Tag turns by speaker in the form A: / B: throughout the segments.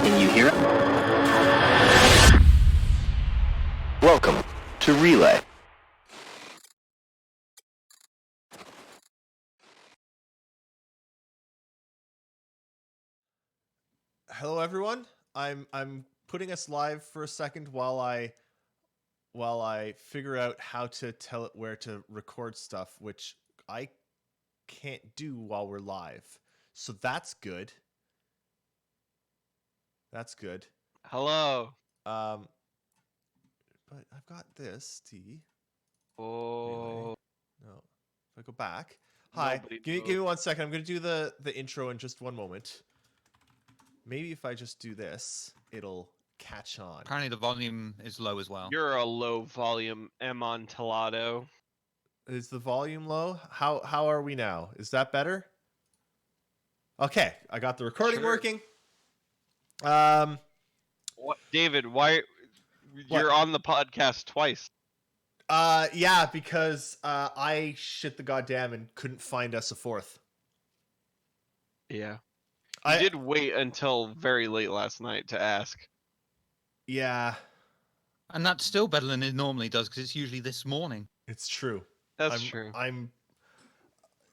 A: Can you hear it? Welcome to Relay.
B: Hello, everyone. I'm putting us live for a second while I figure out how to tell it where to record stuff, which I can't do while we're live. So that's good. That's good.
C: Hello.
B: But I've got this T.
C: Oh.
B: No. If I go back. Hi. Give me 1 second. I'm going to do the intro in just one moment. Maybe if I just do this, it'll catch on.
D: Apparently the volume is low as well.
C: You're a low volume Amontillado.
B: Is the volume low? How are we now? Is that better? Okay, I got the recording working.
C: What, David? Why you're on the podcast twice?
B: Yeah, because I shit the goddamn and couldn't find us a fourth.
C: Yeah. I did wait until very late last night to ask.
B: Yeah.
D: And that's still better than it normally does, because it's usually this morning.
B: It's true.
C: That's true.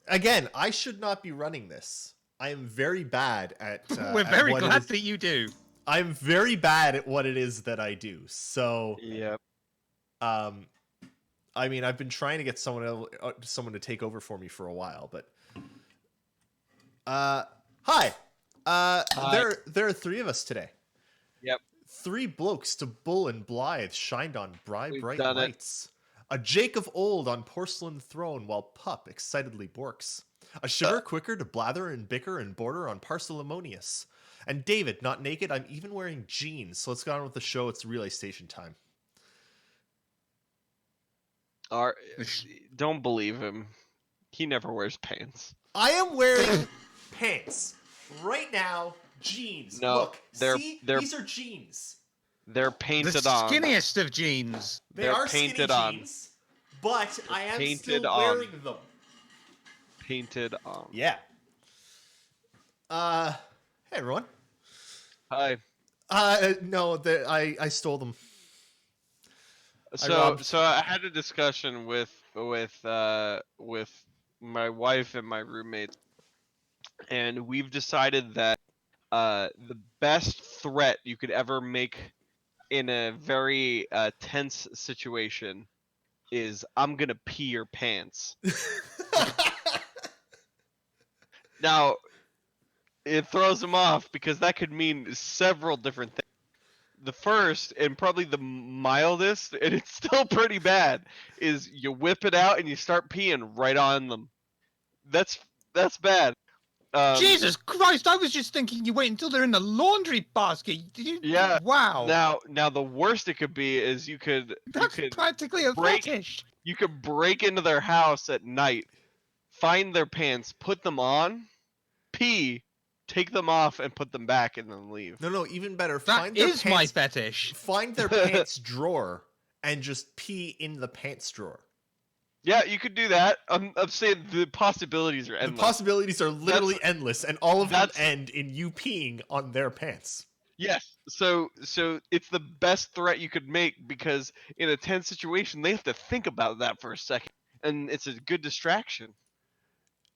B: Again, I should not be running this. I am very bad at...
D: We're very glad that you do.
B: I'm very bad at what it is that I do. So...
C: Yep.
B: I mean, I've been trying to get someone to take over for me for a while, but... Hi!
C: Hi.
B: There are three of us today.
C: Yep.
B: Three blokes to bull and blithe shined on bright
C: done
B: lights. A Jake of old on porcelain throne while pup excitedly borks. A sugar quicker to blather and bicker and border on parsimonious. And David, not naked, I'm even wearing jeans. So let's get on with the show. It's relay station time.
C: Don't believe him. He never wears pants.
B: I am wearing pants. Right now, jeans.
C: No,
B: Look, these are jeans.
C: They're painted
D: the
C: on.
D: skinniest of jeans.
B: They are
C: painted
B: skinny
C: on.
B: jeans, but I am
C: painted
B: still
C: on.
B: wearing them.
C: Painted on.
B: Yeah. Hey everyone.
C: Hi.
B: No, I stole them.
C: So I had a discussion with my wife and my roommates, and we've decided that the best threat you could ever make in a very tense situation is "I'm gonna pee your pants." Now, it throws them off because that could mean several different things. The first, and probably the mildest, and it's still pretty bad, is you whip it out and you start peeing right on them. That's bad.
D: Jesus Christ! I was just thinking you wait until they're in the laundry basket.
C: Yeah.
D: Wow.
C: Now the worst it could be is you could
D: practically a fetish.
C: You could break into their house at night, find their pants, put them on, pee, take them off, and put them back, and then leave.
B: No, even better.
D: That is my fetish.
B: Find their pants drawer and just pee in the pants drawer.
C: Yeah, you could do that. I'm saying the possibilities are endless.
B: The possibilities are literally endless, and all of them end in you peeing on their pants.
C: Yes. So it's the best threat you could make, because in a tense situation, they have to think about that for a second, and it's a good distraction.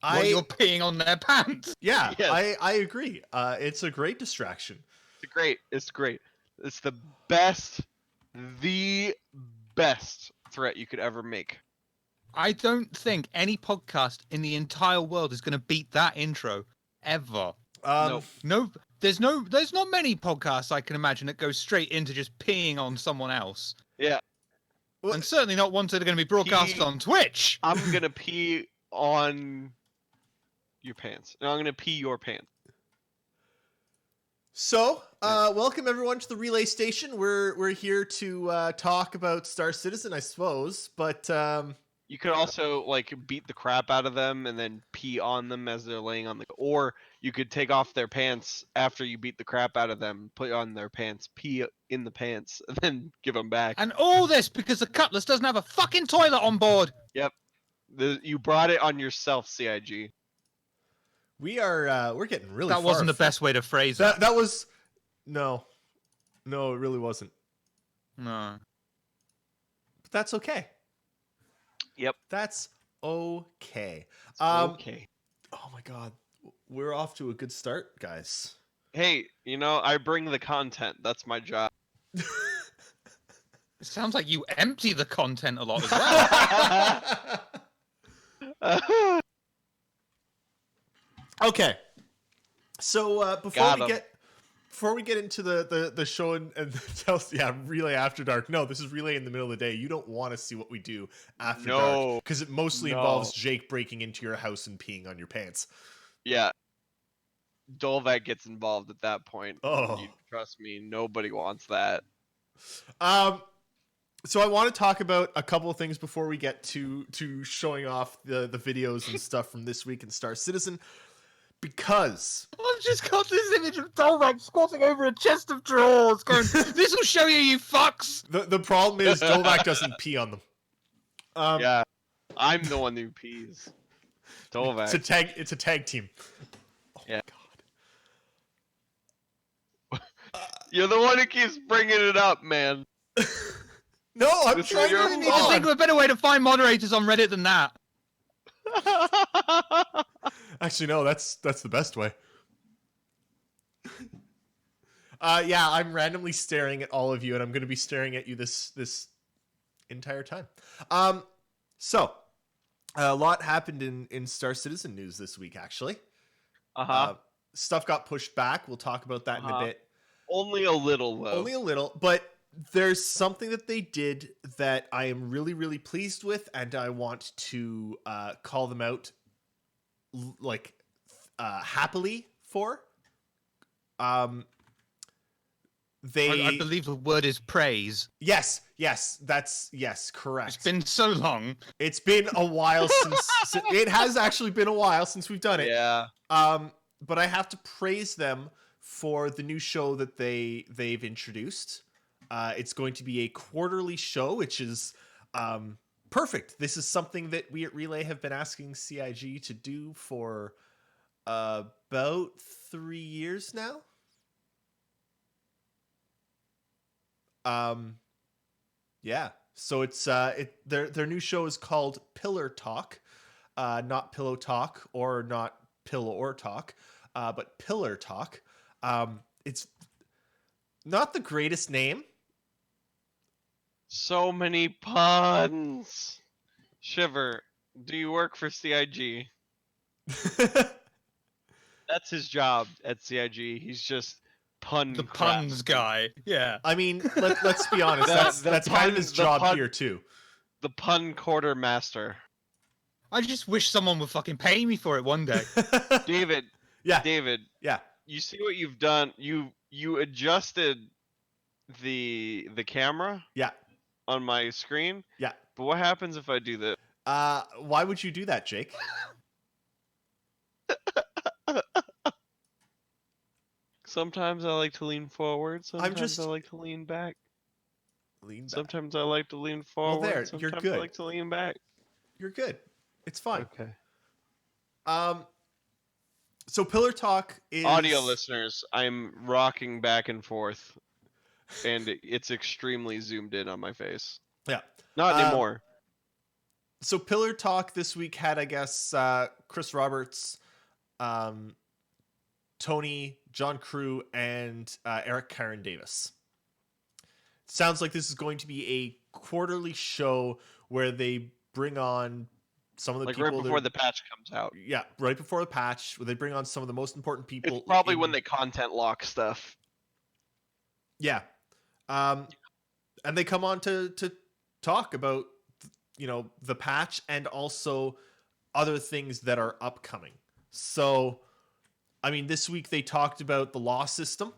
D: You're peeing on their pants.
B: Yeah,
C: yes.
B: I agree. It's a great distraction.
C: It's great. It's the best the best threat you could ever make.
D: I don't think any podcast in the entire world is going to beat that intro ever.
C: Nope.
D: No, there's not many podcasts I can imagine that go straight into just peeing on someone else.
C: Yeah.
D: And certainly not ones that are going to be broadcast on Twitch.
C: I'm gonna pee on your pants. No, I'm gonna pee your pants.
B: So, welcome everyone to the Relay Station. We're here to talk about Star Citizen, I suppose, but
C: You could also like beat the crap out of them and then pee on them as they're laying on the. Or you could take off their pants after you beat the crap out of them, put on their pants, pee in the pants, and then give them back.
D: And all this because the Cutlass doesn't have a fucking toilet on board.
C: Yep. You brought it on yourself, CIG.
B: we're getting really.
D: That wasn't the best way to phrase it.
B: That was no, it really wasn't.
D: No.
B: But that's okay.
C: Yep.
B: That's okay.
C: Okay.
B: Oh my god, we're off to a good start, guys.
C: Hey, I bring the content. That's my job.
D: It sounds like you empty the content a lot as well.
B: Okay, so
C: Got 'em.
B: before we get into the show and Relay After Dark. No, this is Relay in the middle of the day. You don't want to see what we do after dark because it mostly involves Jake breaking into your house and peeing on your pants.
C: Yeah. Dolvac gets involved at that point.
B: Oh.
C: You trust me, nobody wants that.
B: So I want to talk about a couple of things before we get to showing off the videos and stuff from this week in Star Citizen. Because
D: I've just got this image of Dolvac squatting over a chest of drawers going, this will show you, you fucks!
B: the problem is Dolvac doesn't pee on them.
C: Yeah. I'm the one who pees. Dolvac.
B: It's a tag team. Oh
C: Yeah.
B: my god.
C: You're the one who keeps bringing it up, man.
B: No, I'm
C: This is
B: trying
C: your
B: to
D: I
B: move
D: need to think of
B: on.
D: a better way to find moderators on Reddit than that.
B: Actually, no, that's the best way. Yeah, I'm randomly staring at all of you, and I'm going to be staring at you this entire time. So a lot happened in Star Citizen news this week, actually. Stuff got pushed back. We'll talk about that in a bit.
C: Only a little, though.
B: Only a little, but there's something that they did that I am really, really pleased with, and I want to call them out happily for.
D: I believe the word is praise.
B: Yes, correct.
D: It's been so long.
B: It's been a while since it has actually been a while since we've done it.
C: Yeah.
B: But I have to praise them for the new show that they've introduced. It's going to be a quarterly show, which is perfect. This is something that we at Relay have been asking CIG to do for about 3 years now. Yeah. So it's their new show is called Pillar Talk, not Pillow Talk or not Pillow or Talk, but Pillar Talk. It's not the greatest name.
C: So many puns. Shiver, do you work for CIG? That's his job at CIG. He's just
D: The puns guy. Yeah.
B: I mean, let's be honest. That's kind of his job here too.
C: The pun quartermaster.
D: I just wish someone would fucking pay me for it one day.
C: David.
B: Yeah.
C: David.
B: Yeah.
C: You see what you've done? You adjusted the camera.
B: Yeah.
C: On my screen.
B: Yeah.
C: But what happens if I do this?
B: Why would you do that, Jake?
C: Sometimes I like to lean forward. Sometimes
B: just-
C: I like to lean back.
B: Lean back.
C: Sometimes I like to lean forward.
B: there,
C: sometimes
B: you're good.
C: I like to lean back.
B: You're good. It's fine.
C: Okay.
B: So Pillar Talk is
C: Audio listeners, I'm rocking back and forth, and it's extremely zoomed in on my face.
B: Yeah.
C: Not anymore.
B: So Pillar Talk this week had, I guess, Chris Roberts, Tony, John Crew, and Eric Karen Davis. sounds like this is going to be a quarterly show where they bring on some of the
C: Like
B: people
C: right before the patch comes out.
B: yeah, right before the patch, where they bring on some of the most important people.
C: It's probably when they content lock stuff.
B: Yeah. And they come on to talk about, the patch and also other things that are upcoming. So, I mean, this week they talked about the law system.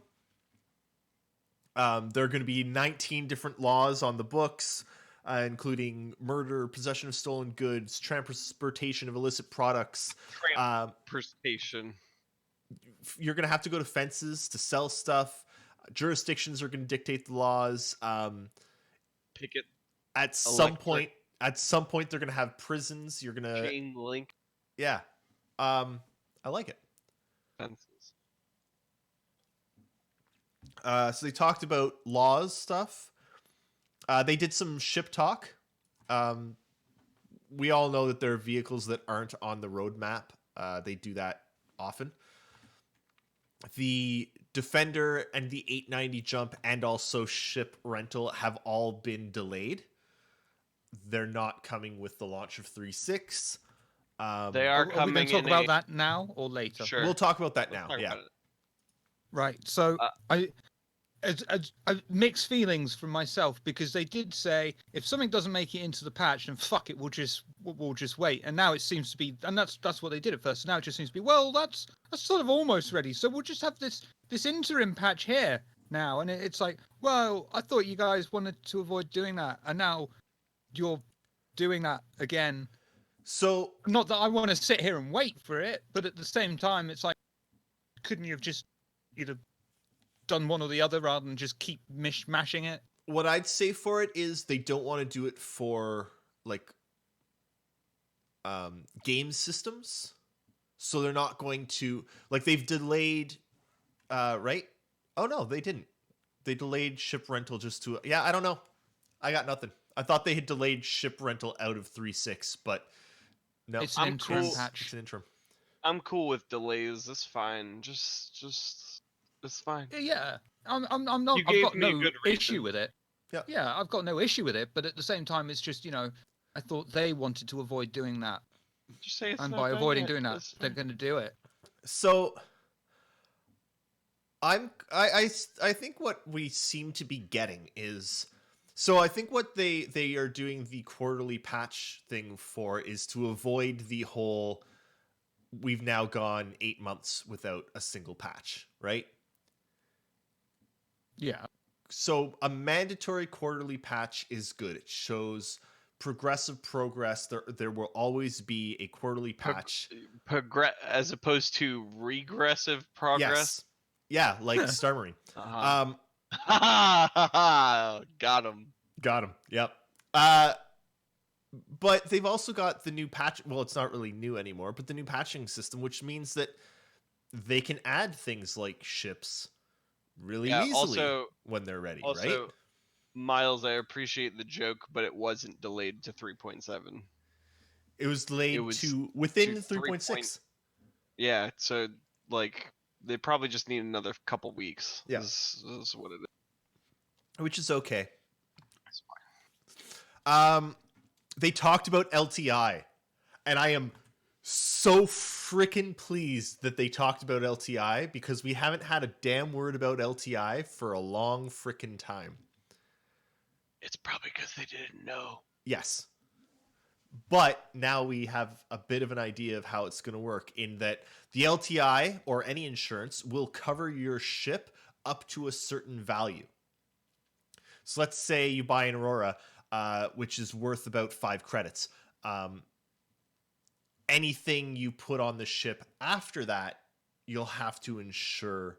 B: There are going to be 19 different laws on the books, including murder, possession of stolen goods, transportation of illicit products.
C: Transportation.
B: You're going to have to go to fences to sell stuff. Jurisdictions are going to dictate the laws.
C: Picket.
B: At some point, they're going to have prisons. You're going to
C: chain link.
B: Yeah. I like it.
C: Fences.
B: So they talked about laws stuff. They did some ship talk. We all know that there are vehicles that aren't on the roadmap. They do that often. The Defender and the 890 jump and also ship rental have all been delayed. They're not coming with the launch of 3.6.
C: They are
D: we
C: coming
D: going to talk
C: in
D: about that now or later?
C: Sure.
B: We'll talk about that
C: Let's
B: now.
C: talk
B: Yeah.
C: about it.
D: Right. So I mixed feelings from myself, because they did say if something doesn't make it into the patch, then fuck it, we'll just wait. And now it seems to be, and that's what they did at first. So now it just seems to be, well, that's sort of almost ready. So we'll just have this interim patch here now. And it's like, well, I thought you guys wanted to avoid doing that, and now you're doing that again.
B: So
D: Not that I want to sit here and wait for it, but at the same time, it's like, couldn't you have just either done one or the other rather than just keep mashing it?
B: what I'd say for it is they don't want to do it for like game systems. So they're not going to, like, they've delayed right? Oh no, they didn't. They delayed ship rental just to I don't know. I got nothing. I thought they had delayed ship rental out of 3.6, but no.
D: It's an interim patch.
B: It's an interim.
C: I'm cool with delays. It's fine. Just it's fine.
D: Yeah, I'm not.
C: You
D: I've
C: gave
D: got
C: me a
D: no
C: good reason.
D: issue with it.
B: Yeah.
D: Yeah, I've got no issue with it. But at the same time, it's just, I thought they wanted to avoid doing that,
C: Just say it's
D: and
C: not
D: by
C: done
D: avoiding
C: yet.
D: doing that,
C: It's
D: they're
C: fine.
D: going to do it.
B: So I think what we seem to be getting is, so I think what they are doing the quarterly patch thing for is to avoid the whole we've now gone 8 months without a single patch, right?
D: Yeah.
B: So a mandatory quarterly patch is good. It shows progressive progress. There will always be a quarterly patch.
C: As opposed to regressive progress.
B: Yes. Yeah, like Star Marine.
C: Uh-huh. Got him.
B: Got him. Yep. But they've also got the new patch. Well, it's not really new anymore, but the new patching system, which means that they can add things like ships really easily when they're ready, right?
C: Miles, I appreciate the joke, but it wasn't delayed to 3.7.
B: It was delayed to within 3.6.
C: Yeah, so like they probably just need another couple weeks.
B: Yeah.
C: This is what it is.
B: Which is okay.
C: It's fine.
B: They talked about LTI, and I am so freaking pleased that they talked about LTI, because we haven't had a damn word about LTI for a long freaking time.
C: It's probably because they didn't know.
B: Yes. But now we have a bit of an idea of how it's going to work, in that the LTI or any insurance will cover your ship up to a certain value. So let's say you buy an Aurora, which is worth about 5 credits. Anything you put on the ship after that, you'll have to insure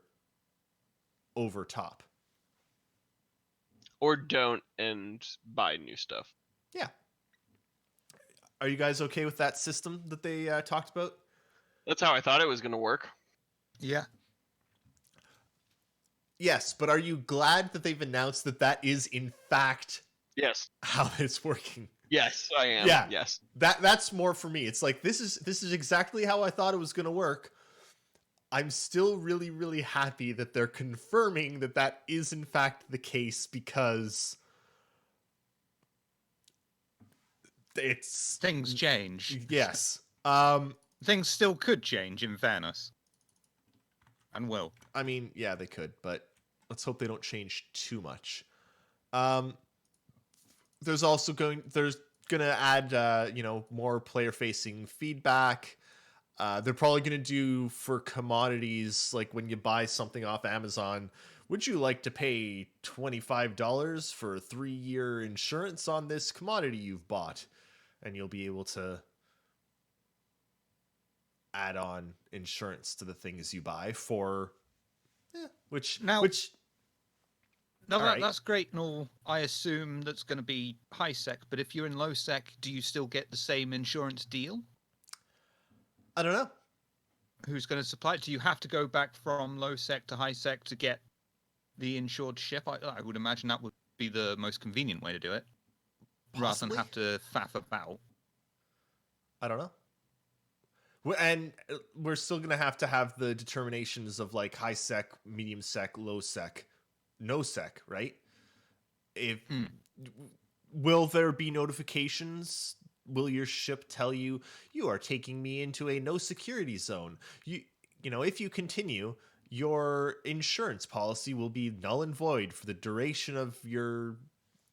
B: over top.
C: Or don't and buy new stuff.
B: Yeah. Are you guys okay with that system that they talked about?
C: That's how I thought it was going to work.
D: Yeah.
B: Yes, but are you glad that they've announced that that is in fact
C: Yes.
B: how it's working?
C: Yes, I am.
B: Yeah.
C: Yes.
B: That's more for me. It's like this is exactly how I thought it was going to work. I'm still really, really happy that they're confirming that that is in fact the case, because it's
D: Things change.
B: yes.
D: Things still could change, in fairness, and will.
B: I mean, yeah, they could, but let's hope they don't change too much. Um, there's gonna add more player facing feedback. They're probably gonna do for commodities, like when you buy something off Amazon. Would you like to pay $25 for a 3-year insurance on this commodity you've bought? And you'll be able to add on insurance to the things you buy for, which
D: Now,
B: which
D: No,
B: all right.
D: that's great and all. I assume that's going to be high sec, but if you're in low sec, do you still get the same insurance deal?
B: I don't know.
D: Who's going to supply it? Do you have to go back from low sec to high sec to get the insured ship? I would imagine that would be the most convenient way to do it, rather than
B: Possibly?
D: have to faff about.
B: I don't know. And we're still going to have the determinations of like high sec, medium sec, low sec, no sec, right? If will there be notifications? Will your ship tell you are taking me into a no security zone? If you continue, your insurance policy will be null and void for the duration of your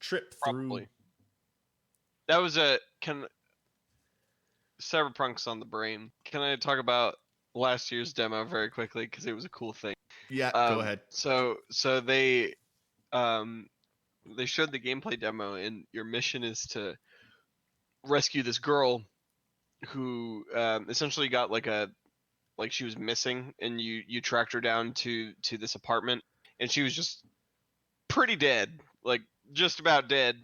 B: trip through.
C: Probably. That was Cyberpunk's on the brain. Can I talk about last year's demo very quickly, because it was a cool thing?
B: Yeah, go ahead.
C: So they showed the gameplay demo, and your mission is to rescue this girl who essentially got like she was missing, and you tracked her down to this apartment, and she was just pretty dead, like just about dead.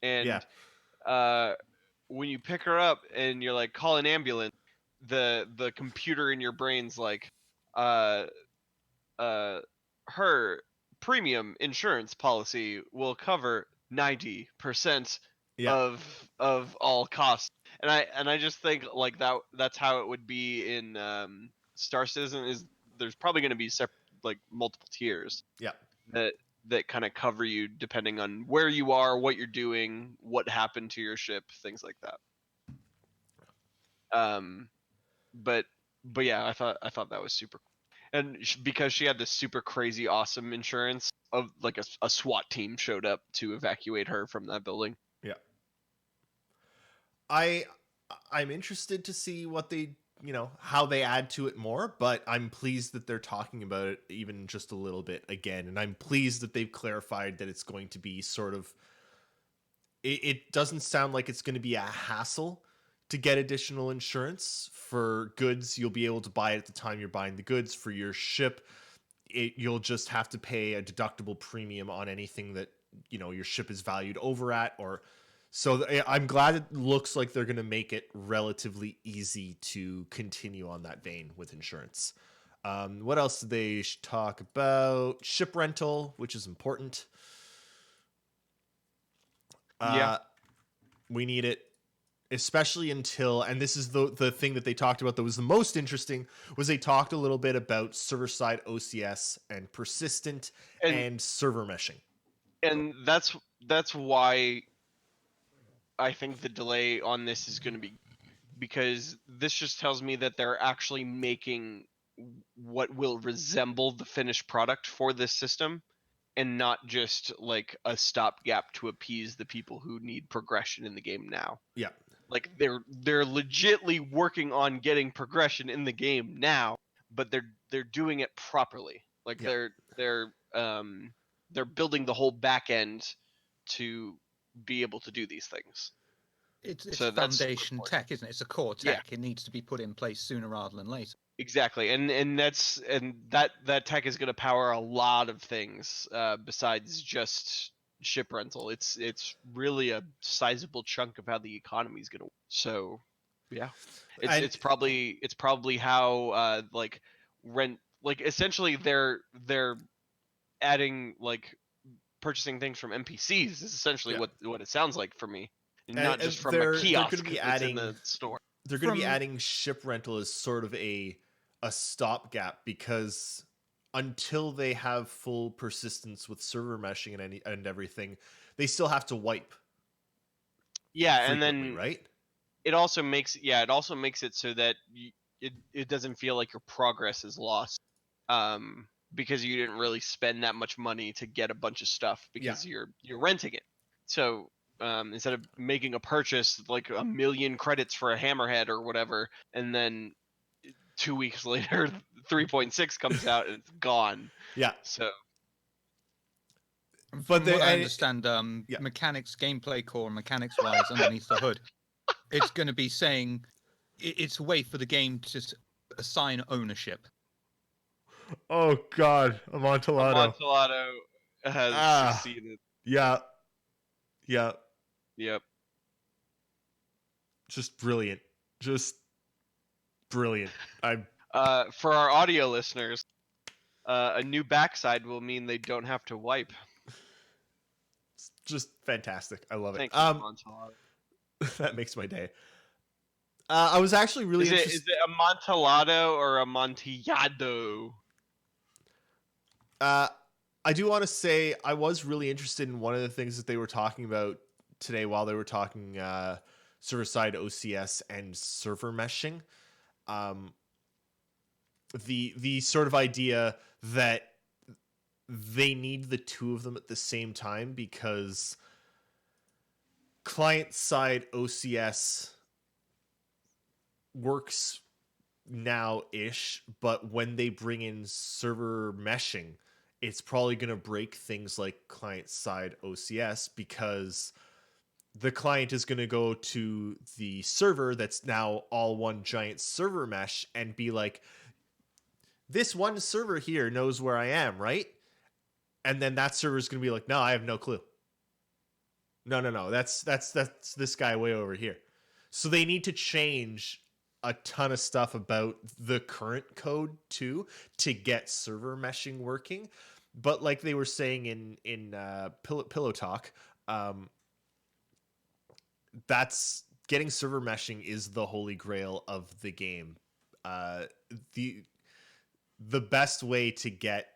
C: And when you pick her up and you're like, call an ambulance, the computer in your brain's like, her premium insurance policy will cover 90% of all costs. And I just think like that's how it would be in Star Citizen. Is there's probably going to be like multiple tiers that kind of cover you depending on where you are, what you're doing, what happened to your ship, things like that. But yeah, I thought that was super cool. And because she had this super crazy awesome insurance, of like a SWAT team showed up to evacuate her from that building.
B: Yeah. I'm interested to see what they, how they add to it more, but I'm pleased that they're talking about it even just a little bit again. And I'm pleased that they've clarified that it's going to be sort of, it doesn't sound like it's going to be a hassle to get additional insurance. For goods, you'll be able to buy it at the time you're buying the goods. For your ship, you'll just have to pay a deductible premium on anything that, your ship is valued over at, or so. I'm glad it looks like they're going to make it relatively easy to continue on that vein with insurance. What else did they talk about? Ship rental, which is important. We need it, especially until, and this is the thing that they talked about that was the most interesting, was they talked a little bit about server-side OCS and persistent and server meshing.
C: And that's why I think the delay on this is going to be, because this just tells me that they're actually making what will resemble the finished product for this system, and not just like a stopgap to appease the people who need progression in the game now.
B: Yeah.
C: Like they're legitly working on getting progression in the game now, but they're doing it properly. Like they're building the whole back end to be able to do these things.
D: It's
C: So that's
D: foundation tech, isn't it? It's a core tech.
C: Yeah.
D: It needs to be put in place sooner rather than later.
C: Exactly, and that tech is going to power a lot of things besides just ship rental. It's really a sizable chunk of how the economy is going to work. So yeah, it's probably how like rent, like essentially they're adding, like purchasing things from NPCs is essentially what it sounds like for me, and not just from a kiosk that's in the store.
B: They're going to be adding ship rental as sort of a a stopgap because until they have full persistence with server meshing and everything, they still have to wipe.
C: Yeah, and
B: frequently,
C: then
B: right?
C: it also makes it so that it doesn't feel like your progress is lost, because you didn't really spend that much money to get a bunch of stuff because you're renting it. So instead of making a purchase like 1,000,000 credits for a hammerhead or whatever, and then 2 weeks later 3.6 comes out and it's gone.
B: Yeah.
C: So
D: From
B: they-
D: what I
B: and-
D: understand,
B: yeah.
D: mechanics, gameplay core, mechanics wise, underneath the hood, it's going to be saying it's a way for the game to assign ownership.
B: Oh God, Amontillado.
C: Amontillado has succeeded.
B: Yeah.
C: Yep.
B: Just brilliant.
C: For our audio listeners, a new backside will mean they don't have to wipe.
B: Just fantastic. I love it.
C: Thank you, Amontillado.
B: That makes my day. I was actually really interested.
C: Is it Amontillado or Amontillado?
B: I do want to say I was really interested in one of the things that they were talking about today while they were talking server-side OCS and server meshing. The sort of idea that they need the two of them at the same time because client-side OCS works now-ish, but when they bring in server meshing, it's probably going to break things like client-side OCS because the client is going to go to the server that's now all one giant server mesh and be like, this one server here knows where I am, right? And then that server is going to be like, no, I have no clue. No. That's this guy way over here. So they need to change a ton of stuff about the current code too to get server meshing working. But like they were saying in Pillow Talk, that's getting server meshing is the holy grail of the game. The best way to get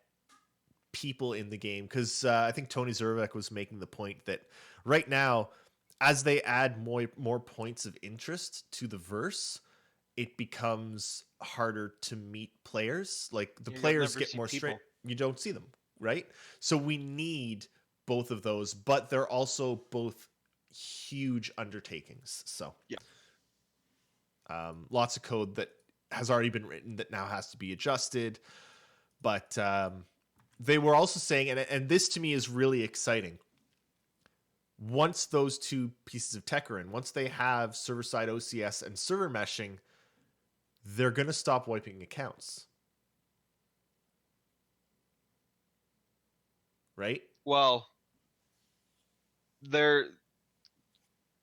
B: people in the game, because I think Tony Zervek was making the point that right now, as they add more points of interest to the verse, it becomes harder to meet players. Like the players get more straight. You don't see them, right? So we need both of those, but they're also both huge undertakings. So lots of code that has already been written that now has to be adjusted. But they were also saying, and this to me is really exciting, once those two pieces of tech are in, once they have server-side OCS and server meshing, they're going to stop wiping accounts. Right?
C: Well,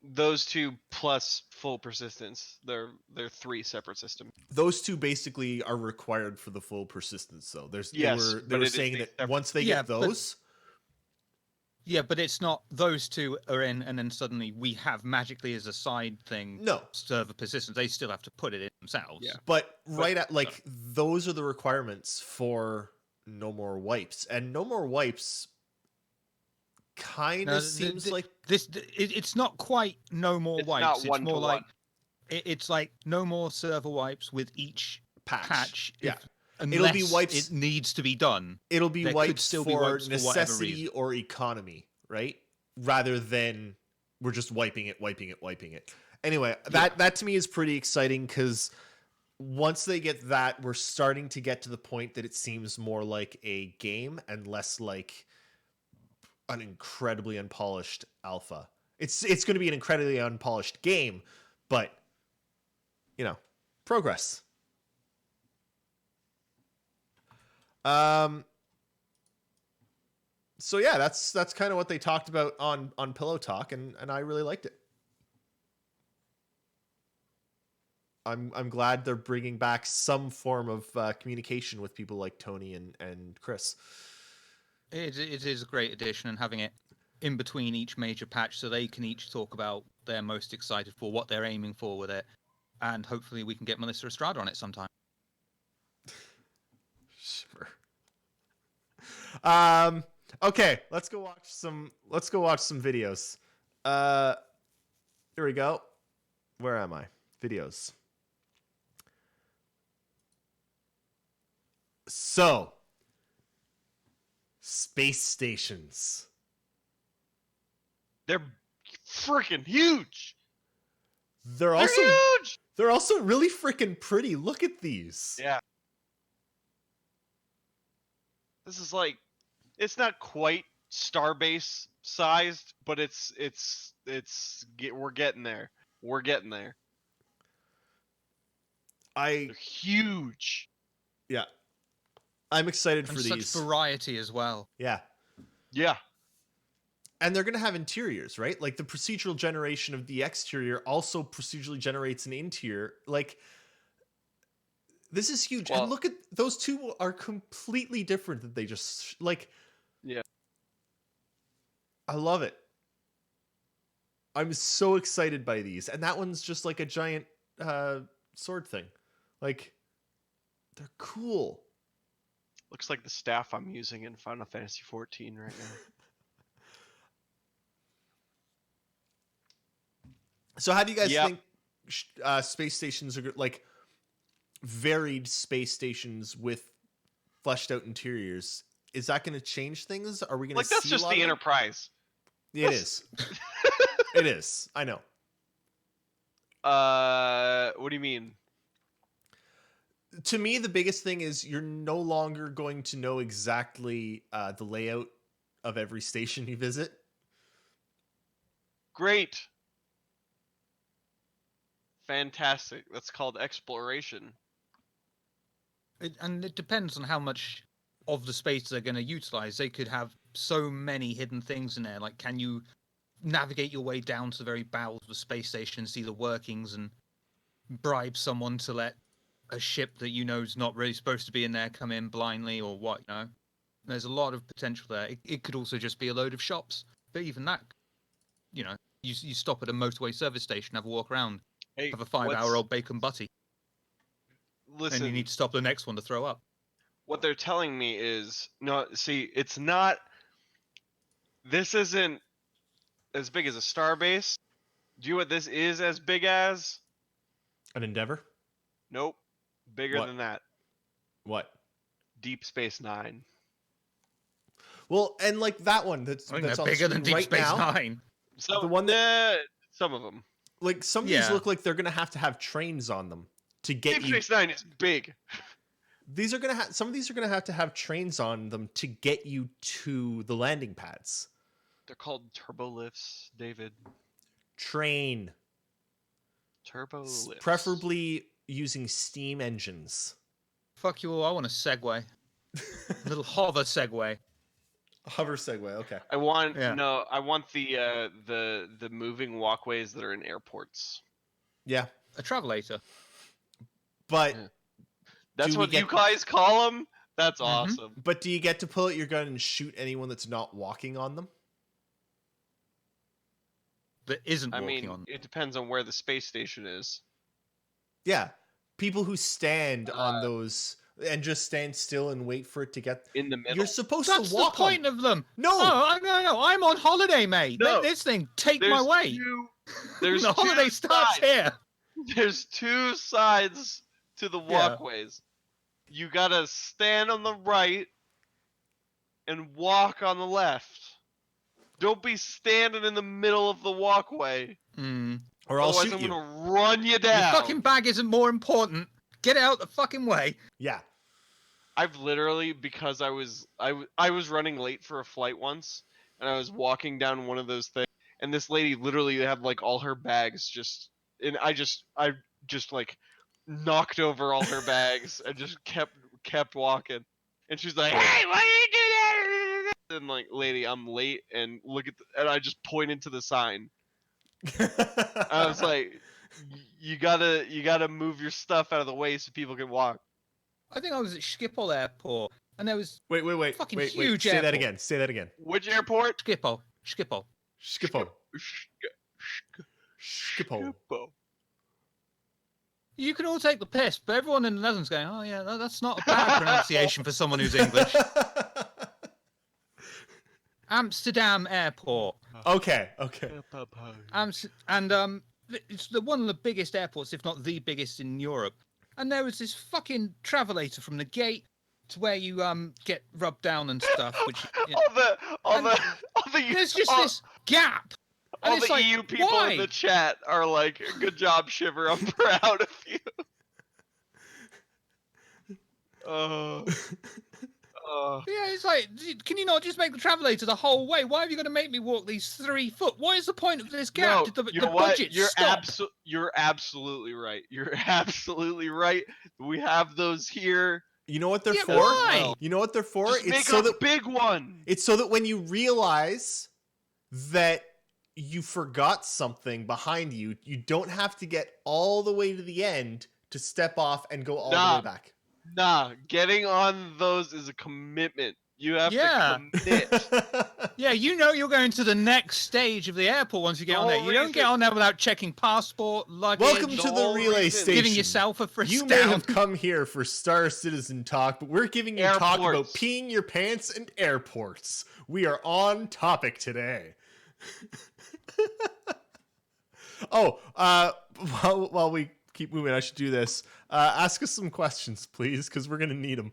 C: those two plus full persistence. They're three separate systems.
B: Those two basically are required for the full persistence, though. They were saying that once they get those.
D: Yeah, but it's not those two are in, and then suddenly we have magically as a side thing.
B: No,
D: server persistence. They still have to put it in themselves.
C: Yeah,
B: but those are the requirements for No More Wipes, and No More Wipes kind of seems like
D: this. It's not quite No More Wipes.
C: It's more like
D: it's like no more server wipes with each patch.
B: Yeah.
D: It'll be wipes. It needs to be done.
B: It'll be wipes for necessity or economy, right? Rather than we're just wiping it. Anyway, that to me is pretty exciting because once they get that, we're starting to get to the point that it seems more like a game and less like an incredibly unpolished alpha. It's going to be an incredibly unpolished game, but progress. So yeah, that's kind of what they talked about on Pillow Talk, and I really liked it. I'm glad they're bringing back some form of communication with people like Tony and Chris.
D: It is a great addition, and having it in between each major patch so they can each talk about they're most excited for, what they're aiming for with it, and hopefully we can get Melissa Estrada on it sometime.
B: Okay, let's go watch some videos. Here we go. Where am I? Videos. So, space stations.
C: They're freaking huge.
B: They're
C: They're huge.
B: They're also really freaking pretty. Look at these.
C: Yeah. This is like, it's not quite Starbase sized, but we're getting there. We're getting there. They're huge.
B: Yeah. I'm excited for
D: And
B: these.
D: such variety as well.
B: Yeah.
C: Yeah.
B: And they're going to have interiors, right? Like the procedural generation of the exterior also procedurally generates an interior. Like, this is huge.
C: Well,
B: and look at those two are completely different that they just like.
C: Yeah.
B: I love it. I'm so excited by these. And that one's just like a giant sword thing. Like, they're cool.
C: Looks like the staff I'm using in Final Fantasy XIV right now.
B: So how do you guys think space stations are like varied space stations with fleshed out interiors? Is that going to change things? Are we going to see
C: that's just the Enterprise?
B: It is. It is. I know.
C: What do you mean?
B: To me, the biggest thing is you're no longer going to know exactly the layout of every station you visit.
C: Great. Fantastic. That's called exploration.
D: And it depends on how much of the space they're going to utilize. They could have so many hidden things in there. Like, can you navigate your way down to the very bowels of the space station, see the workings, and bribe someone to let a ship that you know is not really supposed to be in there come in blindly, or what? You know, there's a lot of potential there. It could also just be a load of shops, but even that, you know, you stop at a motorway service station, have a walk around,
C: Hey,
D: have a 5-hour-old bacon butty,
C: listen,
D: and you need to stop the next one to throw up.
C: What they're telling me is, no, see, it's not, this isn't as big as a starbase. Do you know what this is as big as?
B: An Endeavor?
C: Nope. Bigger
B: What?
C: than that.
B: What?
C: Deep Space Nine.
B: Well, and like that one that's
D: I think
B: on
D: they're bigger than
B: screen
D: Deep
B: right
D: Space
B: now.
D: Nine.
C: So
B: The one that
C: some of them.
B: like some of these
D: Yeah.
B: look like they're gonna have to have trains on them to get
C: Deep
B: you.
C: Space Nine is big.
B: These are gonna have some of these are gonna have to have trains on them to get you to the landing pads.
C: They're called turbo lifts, David.
B: Train,
C: Turbo lifts.
B: preferably using steam engines.
D: Fuck you all, I want a Segway. A little hover Segway.
B: Hover Segway. Okay.
C: I want
D: Yeah.
C: no. I want the moving walkways that are in airports.
B: Yeah,
D: A Travelator.
B: but
C: Yeah. That's
B: Do we
C: what you
B: get-
C: guys call them. That's
D: Mhm.
C: awesome.
B: but do you get to pull out your gun and shoot anyone that's not walking on them?
D: That isn't
C: I
D: walking
C: mean,
D: on.
C: it depends on where the space station is.
B: Yeah, people who stand on those and just stand still and wait for it to get.
C: In the middle.
B: You're supposed
D: That's
B: to
D: the
B: walk
D: point
B: on.
D: of them.
B: No,
D: Oh, no, I'm on holiday, mate.
C: No.
D: Let this thing take my way.
C: There's
D: The holiday
C: two
D: starts
C: sides.
D: here.
C: There's two sides to the
D: Yeah.
C: walkways. You gotta stand on the right and walk on the left. Don't be standing in the middle of the walkway.
D: Mm.
B: or I'll
C: Otherwise,
B: shoot
C: I'm
B: you.
C: gonna run you
D: Your
C: down.
D: fucking bag isn't more important. Get it out the fucking way.
B: Yeah.
C: I've literally, because I was running late for a flight once, and I was walking down one of those things, and this lady literally had like all her bags and I just like knocked over all her bags and just kept walking, and she's like, "Hey, why you do that?" And like, lady, I'm late, and look at and I just pointed to the sign. I was like, you gotta move your stuff out of the way so people can walk.
D: I think I was at Schiphol Airport, and there was
B: wait.
D: Fucking
B: wait.
D: huge
B: Say that
D: airport.
B: again. Say that again.
C: Which airport?
D: Schiphol.
B: Skippo.
C: Schiphol.
B: Skippo.
D: You can all take the piss, but everyone in the Netherlands going, "Oh yeah, that's not a bad pronunciation for someone who's English." Amsterdam Airport.
B: Okay.
D: It's one of the biggest airports, if not the biggest in Europe. And there was this fucking travelator from the gate to where you get rubbed down and stuff. Which
C: all the
D: there's just this gap. And
C: all
D: it's
C: the
D: like,
C: EU people
D: why?
C: in the chat are like, "Good job, Shiver. I'm proud of you."
D: Yeah, it's like, can you not just make the travelator the whole way? Why have you got to make me walk these 3 foot? What is the point of this gap?
C: No,
D: Did the
C: you know
D: budget
C: what? You're
D: stop?
C: You're absolutely right. You're absolutely right. We have those here.
B: You know what they're
D: Yeah,
B: for?
D: why?
B: You know what they're for?
C: Just make a big one.
B: It's so that when you realize that you forgot something behind you, you don't have to get all the way to the end to step off and go all the way back.
C: Nah, getting on those is a commitment. You have to commit.
D: Yeah, you know you're going to the next stage of the airport once you get on there. You don't get on there without checking passport, luggage.
B: Welcome to the relay station.
D: Giving yourself a frisk
B: You
D: down.
B: may have come here for Star Citizen talk, but we're giving you talk about peeing your pants and airports. We are on topic today. While we keep moving, I should do this. Ask us some questions, please, because we're gonna need them.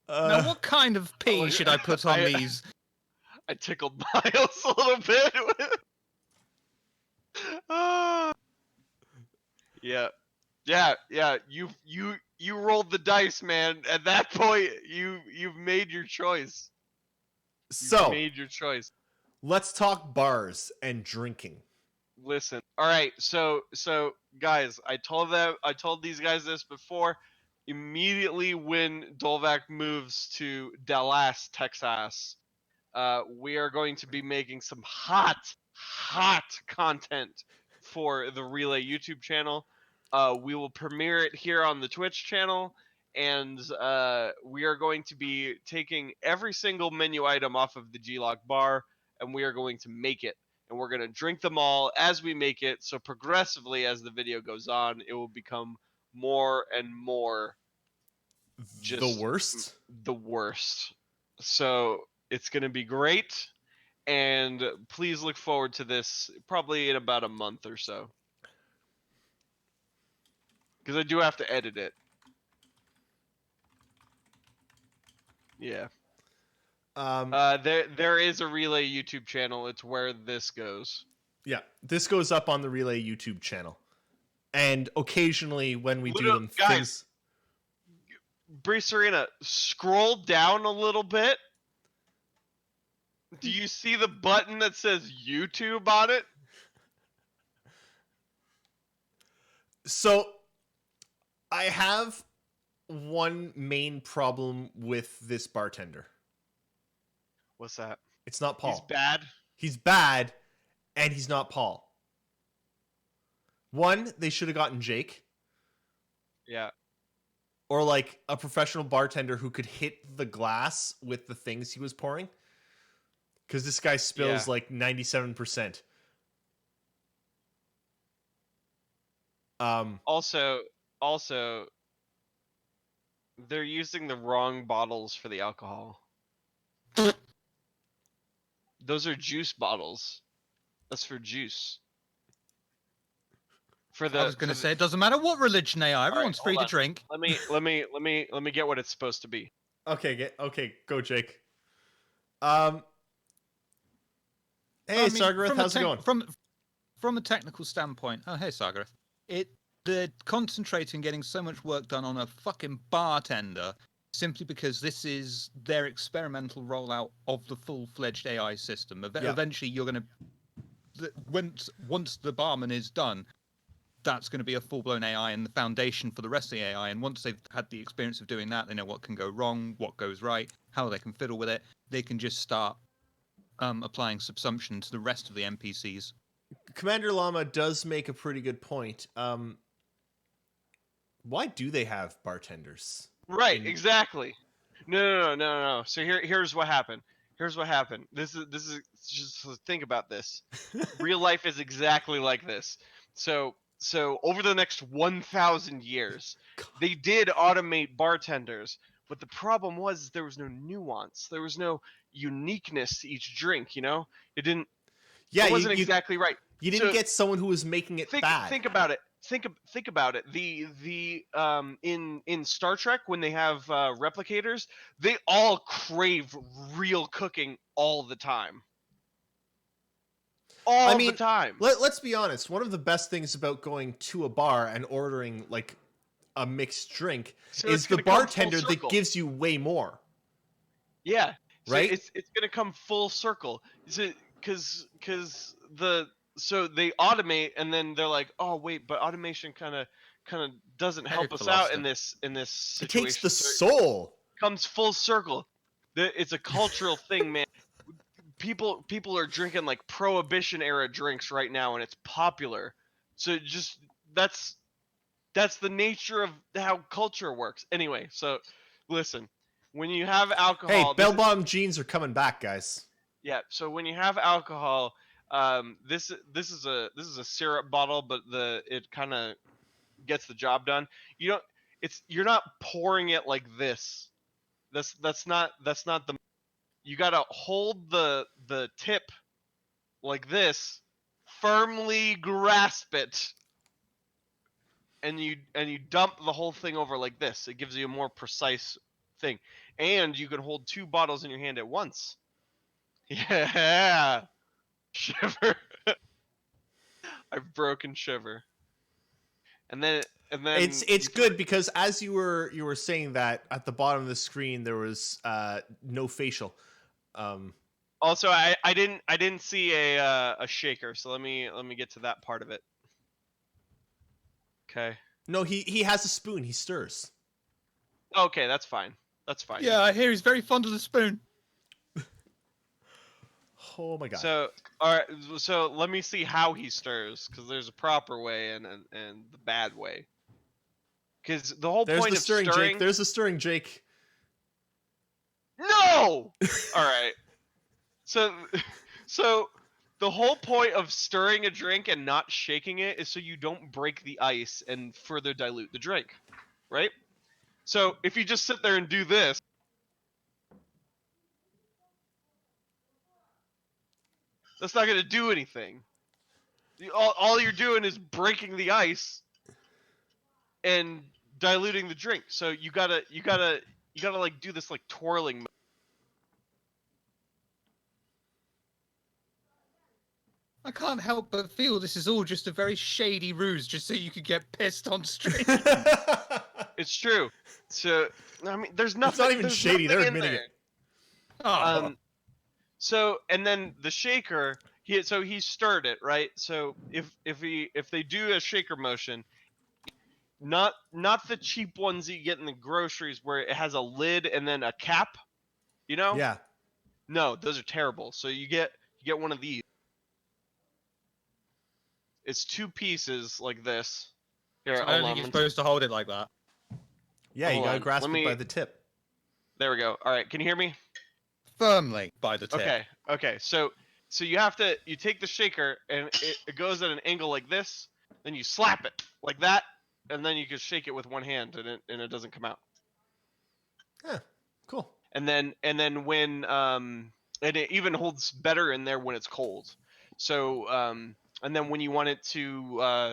D: Now, what kind of pee should I put on these?
C: I tickled Miles a little bit. Yeah. You rolled the dice, man. At that point, you've made your choice. Made your choice.
B: Let's talk bars and drinking.
C: Listen. All right. So guys, I told these guys this before. Immediately when Dolvac moves to Dallas, Texas, we are going to be making some hot content for the Relay YouTube channel. We will premiere it here on the Twitch channel, and we are going to be taking every single menu item off of the G-Lock bar, and we are going to make it. And we're going to drink them all as we make it, so progressively as the video goes on, it will become more and more just the worst. So it's going to be great, and please look forward to this probably in about a month or so, because I do have to edit it. Yeah. There is a Relay YouTube channel. It's where this goes.
B: Yeah, this goes up on the Relay YouTube channel, and occasionally when we do them,
C: guys, Breeze Arena, scroll down a little bit. Do you see the button that says YouTube on it?
B: So, I have one main problem with this bartender.
C: What's that?
B: It's not Paul.
C: He's bad?
B: He's bad, and he's not Paul. One, they should have gotten Jake.
C: Yeah.
B: Or like a professional bartender who could hit the glass with the things he was pouring. Because this guy spills like 97%.
C: Also, they're using the wrong bottles for the alcohol. Those are juice bottles. That's for juice.
D: I was going to say, it doesn't matter what religion they are. Everyone's free to drink.
C: Let me get what it's supposed to be.
B: Okay, go, Jake. Hey, Sargareth, how's it going?
D: From a technical standpoint, hey, Sargareth. They're concentrating getting so much work done on a fucking bartender simply because this is their experimental rollout of the full-fledged AI system. Eventually, you're going to... Once the barman is done, that's going to be a full-blown AI and the foundation for the rest of the AI. And once they've had the experience of doing that, they know what can go wrong, what goes right, how they can fiddle with it. They can just start applying subsumption to the rest of the NPCs.
B: Commander Llama does make a pretty good point. Why do they have bartenders?
C: Right, exactly. No. So here's what happened. This is just think about this. Real life is exactly like this. So over the next 1,000 years, they did automate bartenders, but the problem was there was no nuance. There was no, uniqueness to each drink. You know, it didn't.
B: Yeah,
C: it wasn't exactly right.
B: You didn't
C: So
B: get someone who was making it bad.
C: Think about it. Think about it. The in Star Trek, when they have replicators, they all crave real cooking all the time. All the time.
B: Let's be honest. One of the best things about going to a bar and ordering like a mixed drink is the bartender that gives you way more.
C: Yeah. So
B: right?
C: It's gonna come full circle. Because so they automate, and then they're like, oh wait, but automation kind of doesn't help us out in this situation.
B: It takes the soul.
C: Comes full circle. It's a cultural thing, man. People are drinking like Prohibition era drinks right now, and it's popular. So just that's the nature of how culture works. Anyway, so listen, when you have alcohol,
B: hey, bell-bottom jeans are coming back, guys.
C: Yeah, so when you have alcohol, this is a syrup bottle, but it kind of gets the job done. You're not pouring it like this. That's not the. You gotta hold the tip like this, firmly grasp it, and you dump the whole thing over like this. It gives you a more precise thing, and you can hold 2 bottles in your hand at once. Yeah, Shiver. I've broken Shiver. And then
B: it's good because as you were saying that, at the bottom of the screen there was no facial.
C: Also, I didn't see a shaker, so let me get to that part of it. Okay.
B: No, he has a spoon. He stirs.
C: Okay, that's fine. That's fine.
D: Yeah, I hear he's very fond of the spoon.
B: Oh my god.
C: So, all right. So let me see how he stirs, because there's a proper way and the bad way. Because the whole point of stirring,
B: Jake. There's the stirring, Jake.
C: No. All right. So the whole point of stirring a drink and not shaking it is so you don't break the ice and further dilute the drink, right? So if you just sit there and do this, that's not going to do anything. All you're doing is breaking the ice and diluting the drink. So you gotta like do this like twirling.
D: I can't help but feel this is all just a very shady ruse, just so you could get pissed on stream.
C: It's true. So I mean, there's nothing.
B: It's not even shady. They're admitting it.
D: Oh.
C: So and then the shaker, he stirred it, right? So if they do a shaker motion, not the cheap ones that you get in the groceries where it has a lid and then a cap, you know?
B: Yeah.
C: No, those are terrible. So you get one of these. It's 2 pieces like this. Here,
D: I don't think you're supposed to hold it like that.
B: Yeah, you gotta grasp it by the tip.
C: There we go. All right, can you hear me?
D: Firmly by the tip.
C: Okay. So you take the shaker and it goes at an angle like this. Then you slap it like that, and then you can shake it with one hand, and it doesn't come out.
B: Yeah, cool.
C: And then when and it even holds better in there when it's cold. So and then when you want it to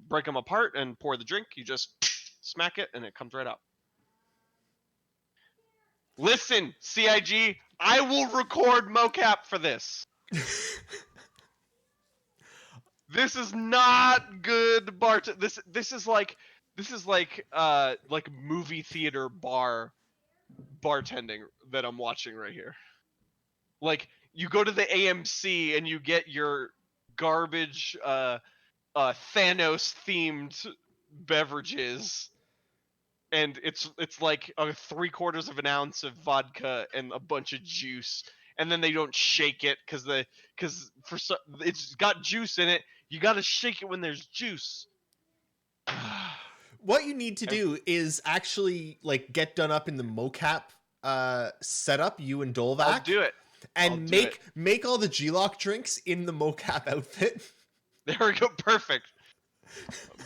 C: break them apart and pour the drink, you just smack it and it comes right out. Listen, CIG, I will record mocap for this. This is not good this is like movie theater bartending that I'm watching right here. Like you go to the AMC and you get your garbage Thanos themed beverages, and it's like 3/4 of an ounce of vodka and a bunch of juice, and then they don't shake it because it's got juice in it. You got to shake it when there's juice.
B: What you need to do is actually like get done up in the mocap setup, you and Dolvac.
C: I'll do it.
B: And make all the G-Lock drinks in the mocap outfit.
C: There we go. Perfect.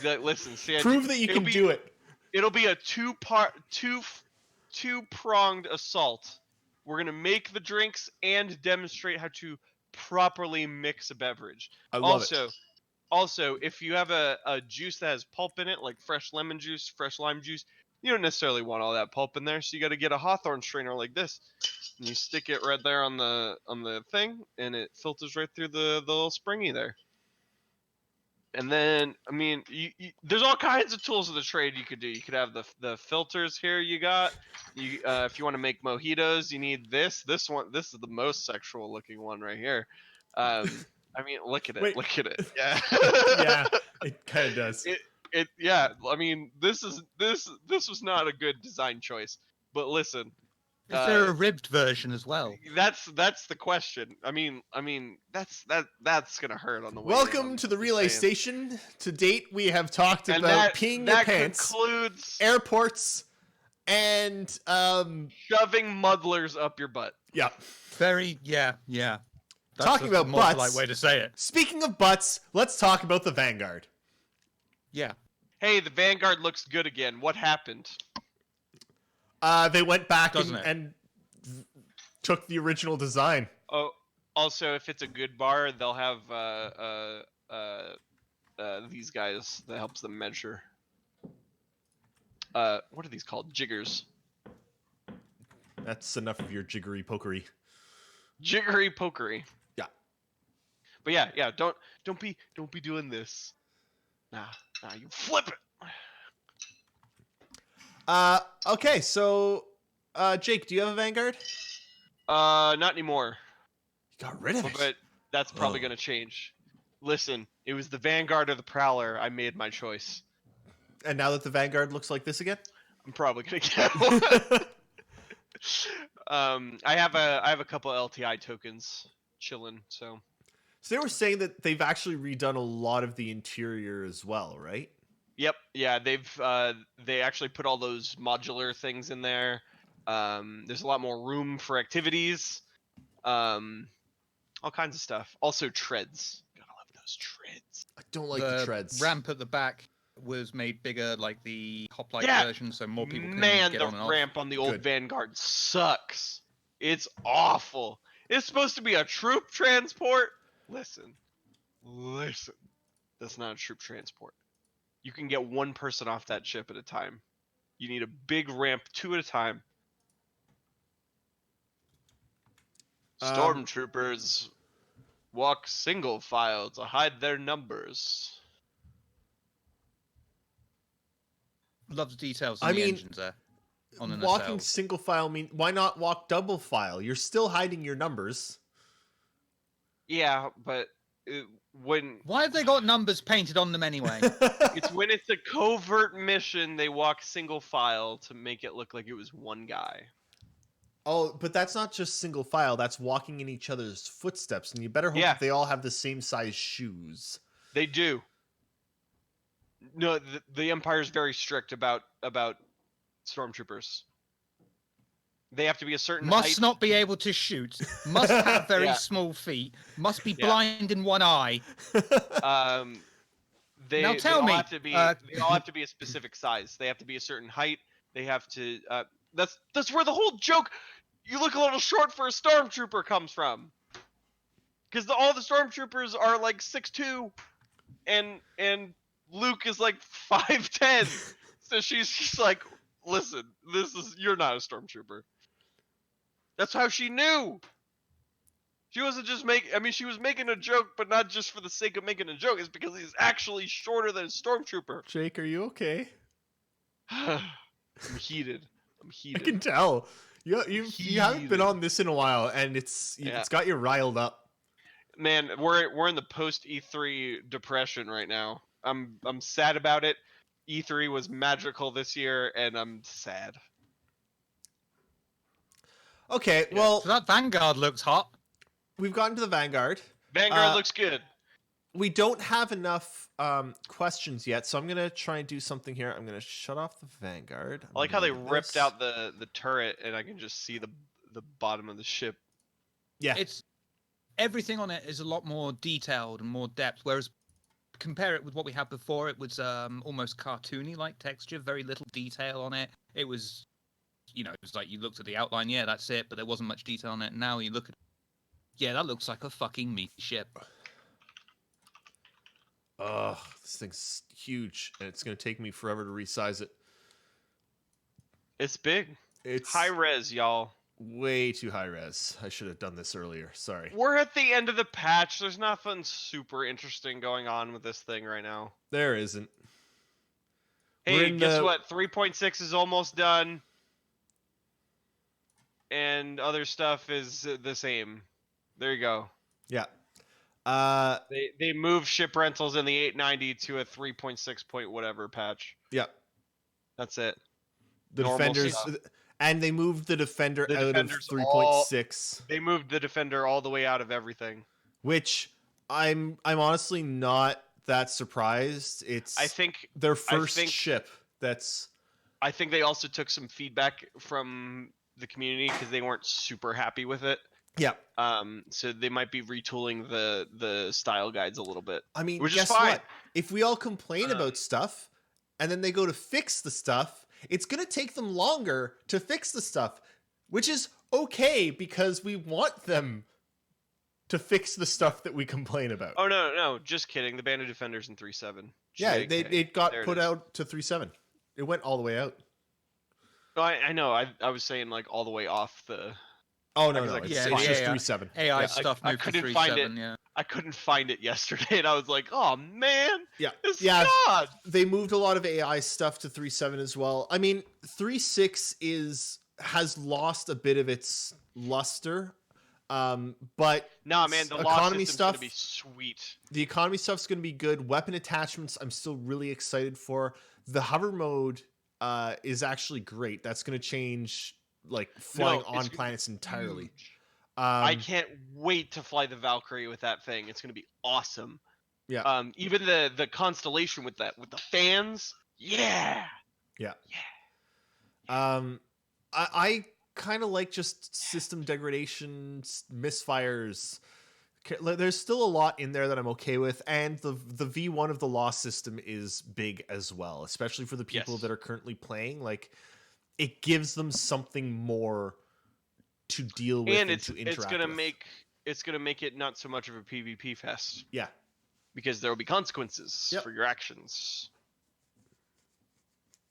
C: Listen, see,
B: prove that you can do it.
C: It'll be a two-pronged assault We're gonna make the drinks and demonstrate how to properly mix a beverage.
B: I love
C: Also,
B: it.
C: also, if you have a juice that has pulp in it, like fresh lemon juice, fresh lime juice, you don't necessarily want all that pulp in there. So you got to get a Hawthorne strainer like this, and you stick it right there on the thing, and it filters right through the little springy there. And then, I mean, there's all kinds of tools of the trade you could do. You could have the filters here. You got you if you want to make mojitos, you need this. This one, this is the most sexual looking one right here. I mean, look at it.
B: Wait.
C: Look at it. Yeah.
B: Yeah, it kind of does.
C: Yeah. I mean, this was not a good design choice. But listen,
D: Is there a ribbed version as well?
C: that's the question. I mean, that's gonna hurt on the way.
B: Welcome to the relay station. To date, we have talked about peeing your pants,
C: concludes
B: airports, and
C: shoving muddlers up your butt.
B: yeah.
D: Yeah. That's
B: Talking about
D: a more polite
B: butts.
D: way to say it.
B: Speaking of butts, let's talk about the Vanguard.
D: Yeah.
C: Hey, the Vanguard looks good again. What happened?
B: They went back
D: Doesn't it?
B: and took the original design.
C: Oh, also, if it's a good bar, they'll have these guys that helps them measure. What are these called? Jiggers.
B: That's enough of your jiggery pokery.
C: Jiggery pokery.
B: Yeah.
C: But yeah, don't be doing this. Nah, you flip it.
B: Okay, so Jake, do you have a Vanguard?
C: Not anymore.
B: You got rid of it.
C: But that's probably gonna change. Listen, it was the Vanguard or the Prowler. I made my choice.
B: And now that the Vanguard looks like this again?
C: I'm probably gonna get one. I have a couple LTI tokens chilling, so.
B: So they were saying that they've actually redone a lot of the interior as well, right?
C: Yep, yeah, they actually put all those modular things in there. There's a lot more room for activities. All kinds of stuff. Also treads. Gotta love those treads.
B: I don't like the treads.
D: Ramp at the back was made bigger, like the hoplite version, so more people can get on and off.
C: The ramp on the old
B: Good.
C: Vanguard sucks. It's awful. It's supposed to be a troop transport. Listen. That's not a troop transport. You can get one person off that ship at a time. You need a big ramp, 2 at a time. Stormtroopers walk single file to hide their numbers.
D: Love the details in
B: I
D: the
B: mean,
D: engines there. On the
B: walking
D: nacelles.
B: single file why not walk double file? You're still hiding your numbers.
C: Yeah, but when
D: Why have they got numbers painted on them anyway?
C: it's when it's a covert mission, they walk single file to make it look like it was one guy.
B: Oh, but that's not just single file. That's walking in each other's footsteps, and you better hope that they all have the same size shoes.
C: They do. No, the Empire's very strict about stormtroopers. They have to be a certain height.
D: Must not be able to shoot. Must have very small feet. Must be blind in one eye.
C: They
D: tell
C: all
D: me,
C: have to be they all have to be a specific size. They have to be a certain height. They have to. That's where the whole joke. You look a little short for a stormtrooper comes from. Because all the stormtroopers are like 6'2", and Luke is like 5'10". So she's like, listen, you're not a stormtrooper. That's how she knew. She wasn't just she was making a joke, but not just for the sake of making a joke. It's because he's actually shorter than a stormtrooper.
B: Jake, are you okay?
C: I'm heated.
B: I can tell. You haven't been on this in a while, and it's got you riled up.
C: Man, we're in the post E3 depression right now. I'm sad about it. E3 was magical this year, and I'm sad.
B: Okay, well,
D: So that Vanguard looks hot.
B: we've gotten to the Vanguard.
C: Vanguard looks good.
B: We don't have enough questions yet, so I'm gonna try and do something here. I'm gonna shut off the Vanguard.
C: I like how they ripped out the turret, and I can just see the bottom of the ship.
B: Yeah,
D: It's everything on it is a lot more detailed and more depth. Whereas compare it with what we had before, it was almost cartoony like texture, very little detail on it. It was it was like you looked at the outline, yeah, that's it, but there wasn't much detail on it. Now you look at, yeah, that looks like a fucking meaty ship.
B: Ugh, this thing's huge, and it's gonna take me forever to resize it.
C: It's big.
B: It's
C: High res, y'all.
B: way too high res. I should have done this earlier. Sorry.
C: We're at the end of the patch. There's nothing super interesting going on with this thing right now.
B: There isn't.
C: Hey, guess what? 3.6 is almost done. And other stuff is the same. There you go.
B: Yeah.
C: They moved ship rentals in the 890 to a 3.6 point whatever patch.
B: Yeah.
C: That's it.
B: The
C: Normal
B: Defenders,
C: stuff.
B: and they moved the Defender
C: The
B: out of
C: Defenders
B: 3.6,
C: They moved the Defender all the way out of everything.
B: which I'm honestly not that surprised. It's
C: I think
B: their first ship. That's.
C: I think they also took some feedback from the community because they weren't super happy with it.
B: Yeah.
C: So they might be retooling the style guides a little bit.
B: I mean,
C: which
B: guess
C: is fine.
B: what? If we all complain about stuff, and then they go to fix the stuff, it's gonna take them longer to fix the stuff, which is okay because we want them to fix the stuff that we complain about.
C: Oh no, just kidding. The Band of Defenders in 3.7.
B: Yeah,
C: JK.
B: it got
C: There
B: put
C: is.
B: out to 3.7. It went all the way out.
C: No, I know. I was saying like all the way off the.
B: Oh no,
C: Because,
B: no,
C: like,
B: it's,
D: yeah,
B: it's
D: the
B: just
D: AI
B: 3.7.
D: AI
B: Yeah,
D: stuff
C: I
D: moved to
C: couldn't find
D: 3.7, yeah.
C: I couldn't find it yesterday, and I was like, oh man.
B: Yeah,
C: It's
B: yeah.
C: God.
B: They moved a lot of AI stuff to 3.7 as well. I mean, 3.6 has lost a bit of its luster, but
C: Nah, man, the
B: economy
C: loss system's
B: stuff
C: gonna be sweet.
B: the economy stuff's going to be good. Weapon attachments, I'm still really excited for. The hover mode is actually great. That's going to change like flying
C: it's
B: on
C: gonna be
B: planets entirely.
C: huge. I can't wait to fly the Valkyrie with that thing. It's gonna be awesome.
B: Yeah.
C: Even the constellation with the fans. Yeah.
B: I kind of like just system degradation, misfires. There's still a lot in there that I'm okay with, and the V1 of the loss system is big as well, especially for the people
C: Yes.
B: that are currently playing. Like, it gives them something more to deal with
C: And
B: to interact
C: it's gonna make it not so much of a PvP fest
B: Yeah.
C: because there will be consequences
B: Yep.
C: for your actions.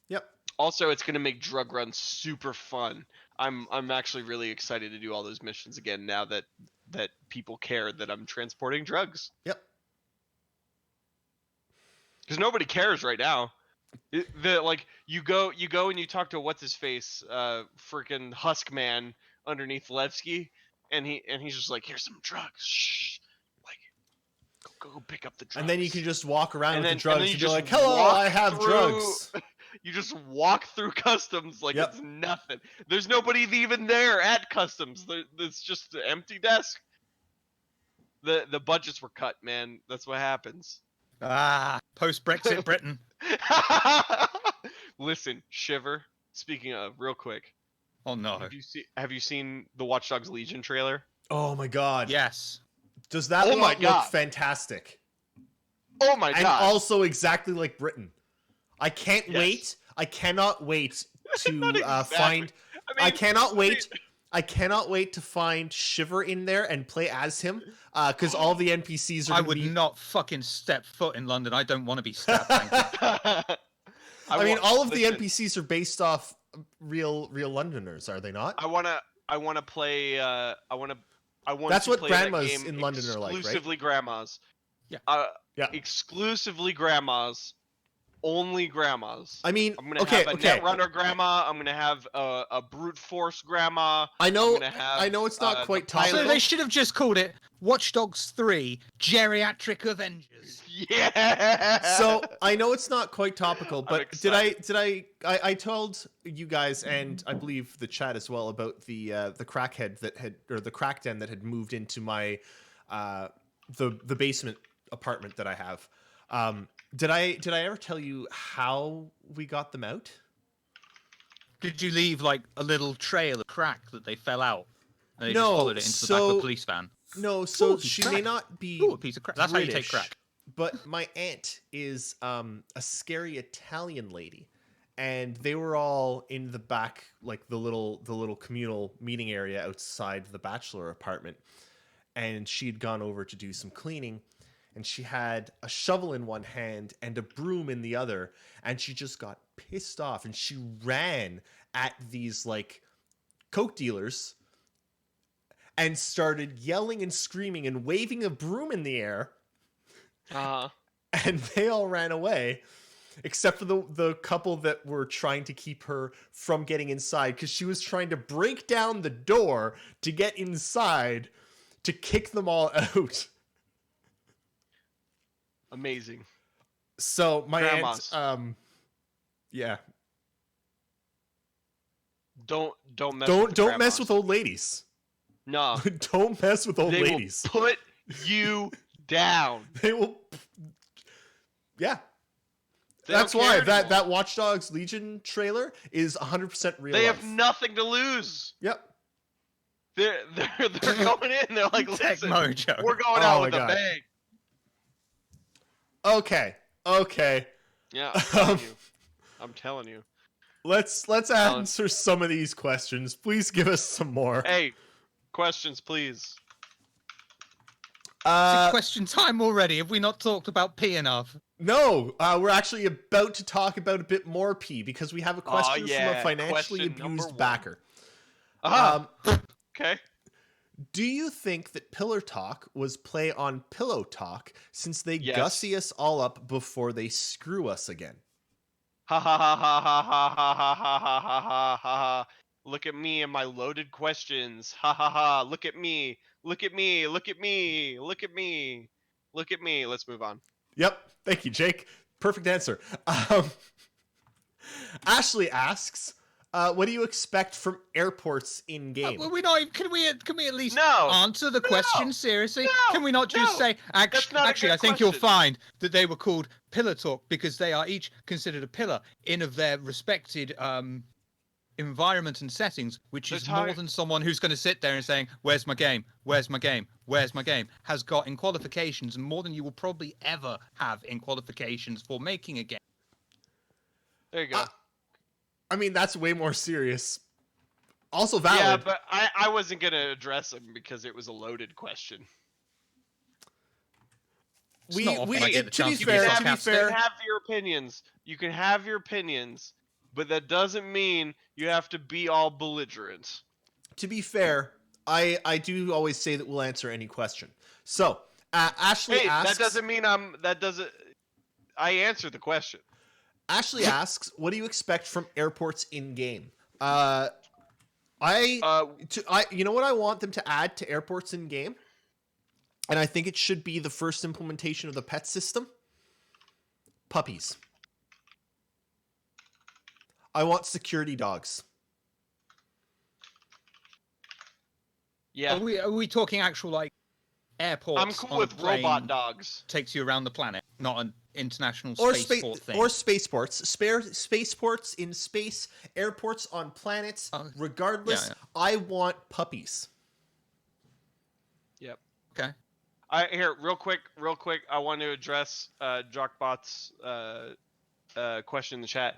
B: Yep.
C: Also, it's gonna make drug runs super fun. I'm actually really excited to do all those missions again now that people care that I'm transporting drugs.
B: Yep.
C: Because nobody cares right now. You go and you talk to what's his face, freaking Husk Man underneath Levski, and he's just like, here's some drugs. Shh. Like, go pick up the drugs.
B: And then you can just walk around
C: And
B: with
C: then-
B: the drugs
C: and
B: and,
C: then
B: be
C: you
B: like,
C: just
B: hello,
C: walk
B: I have
C: through-
B: drugs.
C: You just walk through customs like
B: Yep.
C: it's nothing. There's nobody even there at customs. It's just an empty desk. The budgets were cut, man. That's what happens.
D: Post-Brexit Britain.
C: Listen, Shiver. Speaking of, real quick,
D: Oh no.
C: have you seen the Watch Dogs Legion trailer?
B: Oh my god.
D: Yes.
B: Does that
C: Oh my
B: look
C: God.
B: fantastic?
C: Oh my
B: And
C: god!
B: also exactly like Britain. I can't
C: Yes.
B: wait. I cannot wait to
C: Not exactly.
B: find.
C: I
B: I
C: mean,
B: cannot wait. I cannot wait to find Shiver in there and play as him. Because all the NPCs are.
D: I
B: gonna
D: would
B: be...
D: not fucking step foot in London. I don't want to be stabbed. Thank you.
B: I mean, all of
C: listen,
B: the NPCs are based off real Londoners, are they not?
C: I wanna play. I want
B: That's
C: to
B: what
C: play that
B: grandmas
C: game
B: in London are like, right?
C: Exclusively grandmas.
D: Yeah.
B: Yeah.
C: Exclusively grandmas. Only grandmas.
B: I mean,
C: I'm gonna
B: okay,
C: have a
B: okay.
C: Netrunner grandma. I'm gonna have a brute force grandma.
B: I know.
C: I'm gonna have,
B: I know it's not
C: the
B: quite
C: pilot-
D: So
B: topical.
D: they should have just called it Watch Dogs 3 Geriatric Avengers.
C: Yeah.
B: So I know it's not quite topical,
C: I'm
B: but
C: excited.
B: I told you guys and I believe the chat as well about the crackhead that had, or the crack den that had moved into my the basement apartment that I have. Did I ever tell you how we got them out?
D: Did you leave like a little trail of crack that they fell out? And they
B: No,
D: just followed it into the back of
B: so-
D: a police van.
B: No, so
D: Ooh,
B: she
D: crack.
B: may not be
D: Ooh, a piece of crack. That's how you take
B: British,
D: crack.
B: but my aunt is a scary Italian lady, and they were all in the back, like the little communal meeting area outside the bachelor apartment. And she'd gone over to do some cleaning, and she had a shovel in one hand and a broom in the other, and she just got pissed off, and she ran at these like coke dealers and started yelling and screaming and waving a broom in the air. And they all ran away, except for the couple that were trying to keep her from getting inside, because she was trying to break down the door to get inside to kick them all out.
C: Amazing.
B: So my
C: Grandmas.
B: aunt, yeah,
C: Don't mess.
B: don't mess with old ladies.
C: No.
B: Don't mess with old
C: They
B: ladies.
C: will put you down.
B: They will. Yeah.
C: They
B: That's
C: don't
B: why
C: care anymore.
B: that Watch Dogs Legion trailer is 100% real.
C: They
B: life.
C: have nothing to lose.
B: Yep.
C: They're going in. They're like,
D: Tech
C: listen,
D: Mojo.
C: we're going
B: Oh
C: out
B: my
C: with a
B: God.
C: bang.
B: Okay.
C: Yeah, I'm telling you. I'm telling you.
B: Let's answer some of these questions. Please give us some more.
C: Hey, questions, please.
D: It's question time already. Have we not talked about pee enough?
B: No, we're actually about to talk about a bit more P, because we have a question from a
C: yeah,
B: financially
C: question number
B: abused
C: one.
B: backer.
C: Okay.
B: Do you think that Pillar Talk was play on Pillow Talk, since they
C: Yes.
B: gussy us all up before they screw us again?
C: Ha ha ha ha ha ha ha ha ha ha ha ha ha. Look at me and my loaded questions. Ha ha ha. Look at me. Look at me. Look at me. Look at me. Look at me. Let's move on.
B: Yep. Thank you, Jake. Perfect answer. Ashley asks, what do you expect from airports in game?
D: Well, we not even, can we at least
C: No.
D: answer the question seriously?
C: No.
D: Can we not just
C: No.
D: say
C: That's not a
D: actually
C: good
D: I think you'll
C: question.
D: find that they were called Pillar Talk because they are each considered a pillar in of their respected environment and settings, which
C: They're
D: is more
C: tired.
D: than someone who's going to sit there and saying, "Where's my game? Where's my game? Where's my game?" has got in qualifications, and more than you will probably ever have in qualifications for making a game.
C: There you go.
B: I mean, that's way more serious. Also valid.
C: Yeah, but I wasn't going to address them because it was a loaded question.
D: It's not often I get the
B: to be
D: chance to be
B: fair,
D: sarcastic.
C: You can have your opinions. You can have your opinions, but that doesn't mean you have to be all belligerent.
B: To be fair, I do always say that we'll answer any question. So, Ashley
C: Hey,
B: asks...
C: that doesn't mean I answer the question.
B: Ashley asks, what do you expect from airports in-game? You know what I want them to add to airports in-game? And I think it should be the first implementation of the pet system. Puppies. I want security dogs.
C: Yeah.
D: Are we talking actual like airports?
C: I'm cool
D: on a
C: with
D: plane
C: robot dogs.
D: Takes you around the planet, not an international
B: Or
D: spaceport thing.
B: or spaceports. Spaceports in space, airports on planets. Regardless,
D: yeah.
B: I want puppies.
C: Yep.
D: Okay.
C: Here, real quick. I want to address Jockbot's question in the chat.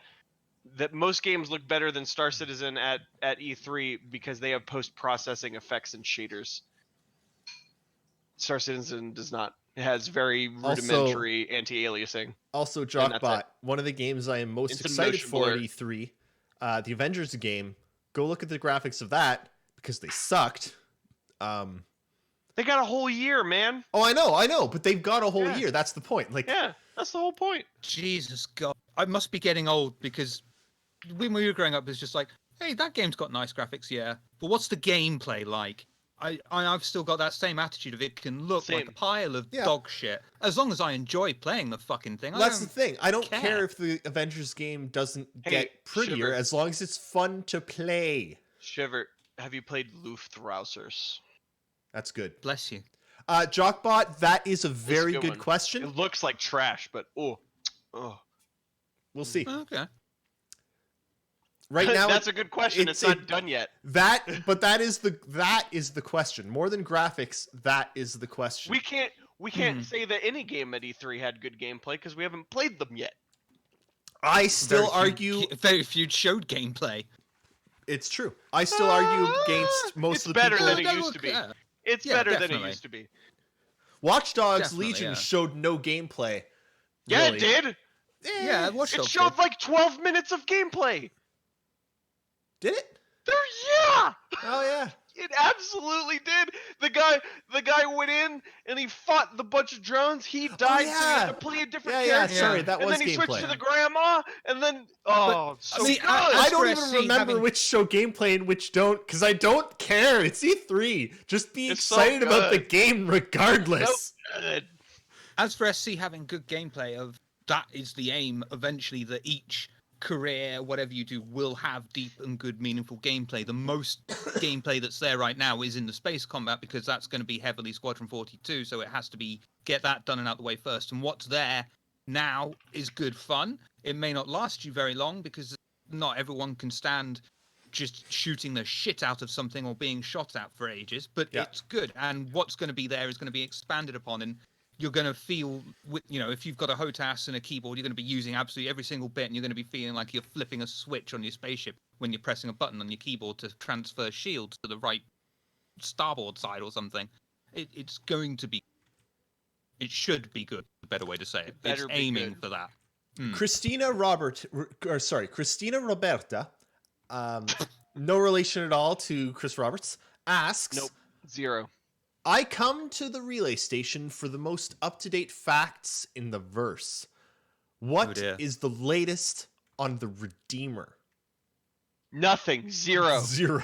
C: That most games look better than Star Citizen at E3 because they have post-processing effects and shaders. Star Citizen does not. It has very rudimentary anti-aliasing.
B: Also,
C: And that's
B: Jockbot,
C: it.
B: one of the games I am most
C: It's a
B: excited
C: motion
B: for at
C: blur.
B: E3, the Avengers game. Go look at the graphics of that because they sucked.
C: They got a whole year, man.
B: Oh, I know, but they've got a whole
C: Yeah.
B: year. That's the point. Like,
C: Yeah, that's the whole point.
D: Jesus God, I must be getting old because when we were growing up, it's just like, hey, that game's got nice graphics, yeah, but what's the gameplay like? I've still got that same attitude of it can look like
C: Same.
D: a pile of
B: Yeah.
D: dog shit as long as I enjoy playing the fucking thing.
B: that's the thing. I don't
D: care.
B: care if the Avengers game doesn't
C: Hey,
B: get prettier
C: Shiver.
B: as long as it's fun to play.
C: Shiver, have you played Luftrausers?
B: That's good.
D: Bless you.
B: Jockbot, that is a very
C: good
B: good
C: one.
B: question.
C: It looks like trash, but oh.
B: We'll see.
D: Okay.
B: Right now,
C: That's a good question. It's not done yet.
B: that is the question. More than graphics, that is the question.
C: We can't say that any game at E3 had good gameplay because we haven't played them yet.
B: I still argue
D: very few showed gameplay.
B: it's true. I still argue against most
C: It's
B: of the
C: better
B: people.
C: than it used to be. It's
D: Yeah,
C: better than
D: definitely.
C: it used to be.
B: Watch Dogs
D: Definitely,
B: Legion
D: yeah.
B: showed no gameplay.
C: Yeah,
B: really.
C: it did.
D: Yeah, Watch
C: It
D: Dogs
C: showed
D: did.
C: like 12 minutes of gameplay.
B: Did it?
C: Yeah.
B: Oh yeah.
C: It absolutely did. The guy went in and he fought the bunch of drones. He died, so he had
B: yeah.
C: to play a different
B: Yeah,
C: character.
B: sorry,
D: Yeah.
B: that
C: And
B: was
C: then he switched
B: gameplay.
C: to the grandma, and then so
D: see,
C: good.
B: I
D: as
B: don't
D: for
B: even
D: SC
B: remember
D: having-
B: which show gameplay and which don't, because I don't care. It's E3. Just be
C: It's so
B: excited about the
C: good.
B: game regardless.
C: So good.
D: As for SC having good gameplay, of that is the aim eventually, that each career, whatever you do, will have deep and good, meaningful gameplay. The most gameplay that's there right now is in the space combat, because that's going to be heavily Squadron 42, so it has to be get that done and out the way first. And what's there now is good fun. It may not last you very long, because not everyone can stand just shooting the shit out of something or being shot at for ages, but
B: Yeah.
D: it's good. And what's going to be there is going to be expanded upon, and you're going to feel, if you've got a HOTAS and a keyboard, you're going to be using absolutely every single bit, and you're going to be feeling like you're flipping a switch on your spaceship when you're pressing a button on your keyboard to transfer shields to the right starboard side or something. It's going to be, it should be good, a better way to say it. It's
C: better be
D: aiming
C: good.
D: for that.
B: Christina Roberta, no relation at all to Chris Roberts, asks,
C: Nope. 0.
B: I come to the relay station for the most up-to-date facts in the verse. What
D: dear.
B: is the latest on the Redeemer?
C: Nothing. 0.
B: 0.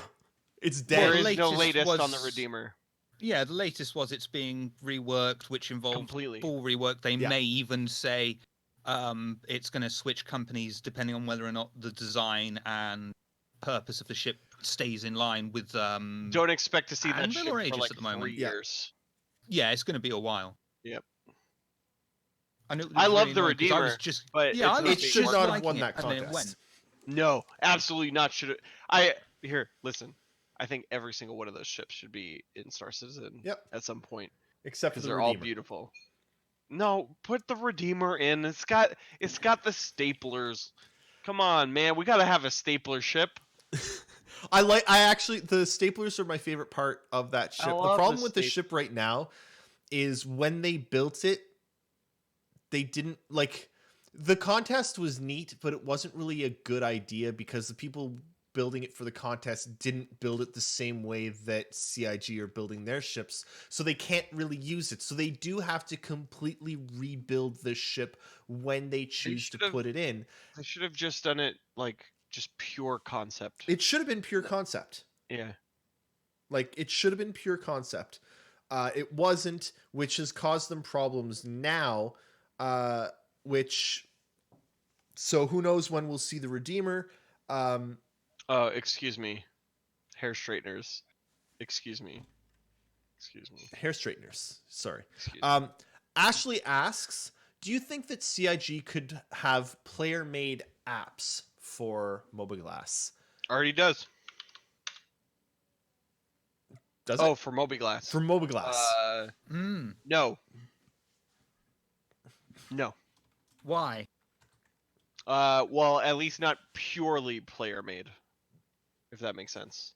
B: It's
C: There
B: dead.
C: is no
D: latest
C: latest on the
D: was-
C: Redeemer.
D: Yeah, the latest was it's being reworked, which involves
C: Completely.
D: full rework. They
B: Yeah.
D: may even say it's going to switch companies depending on whether or not the design and purpose of the ship stays in line with.
C: Don't expect to see that
D: Anvil
C: ship
D: or
C: for
D: Aegis
C: like
D: at the moment?
C: 3
B: Yeah.
C: years.
D: Yeah, it's going to be a while.
C: Yep.
D: I know. It
C: I
D: was
C: love
D: really
C: the
D: annoying 'cause I was
C: Redeemer,
D: just,
C: but
D: yeah,
C: it's
D: I
C: not
D: was
B: It
C: being
B: should
D: just
B: not have
D: liking
B: won
D: it,
B: that
D: and then it
B: contest.
D: went.
C: No, absolutely not. Here, listen. I think every single one of those ships should be in Star Citizen
B: Yep.
C: at some point,
B: Except for
C: because
B: the
C: they're
B: Redeemer.
C: all beautiful. No, put the Redeemer in. It's got the staplers. Come on, man. We gotta have a stapler ship.
B: I actually, the staplers are my favorite part of that ship. The
C: love the
B: problem with the
C: sta-
B: ship right now is when they built it, they didn't the contest was neat, but it wasn't really a good idea because the people building it for the contest didn't build it the same way that CIG are building their ships, so they can't really use it. So they do have to completely rebuild the ship when they choose to
C: should've-
B: put it in.
C: They should have just done it like just pure concept.
B: It should have been pure concept.
C: Yeah.
B: Like, it should have been pure concept. It wasn't, which has caused them problems now, so who knows when we'll see the Redeemer.
C: Excuse me. Hair straighteners. Excuse me.
B: Hair straighteners, sorry.
C: Excuse me.
B: Ashley asks, do you think that CIG could have player-made apps for Mobiglass?
C: Already does.
B: Does
C: Oh,
B: it?
C: for Mobiglass.
B: For Mobiglass.
C: No. No.
D: Why?
C: Well, at least not purely player made, if that makes sense.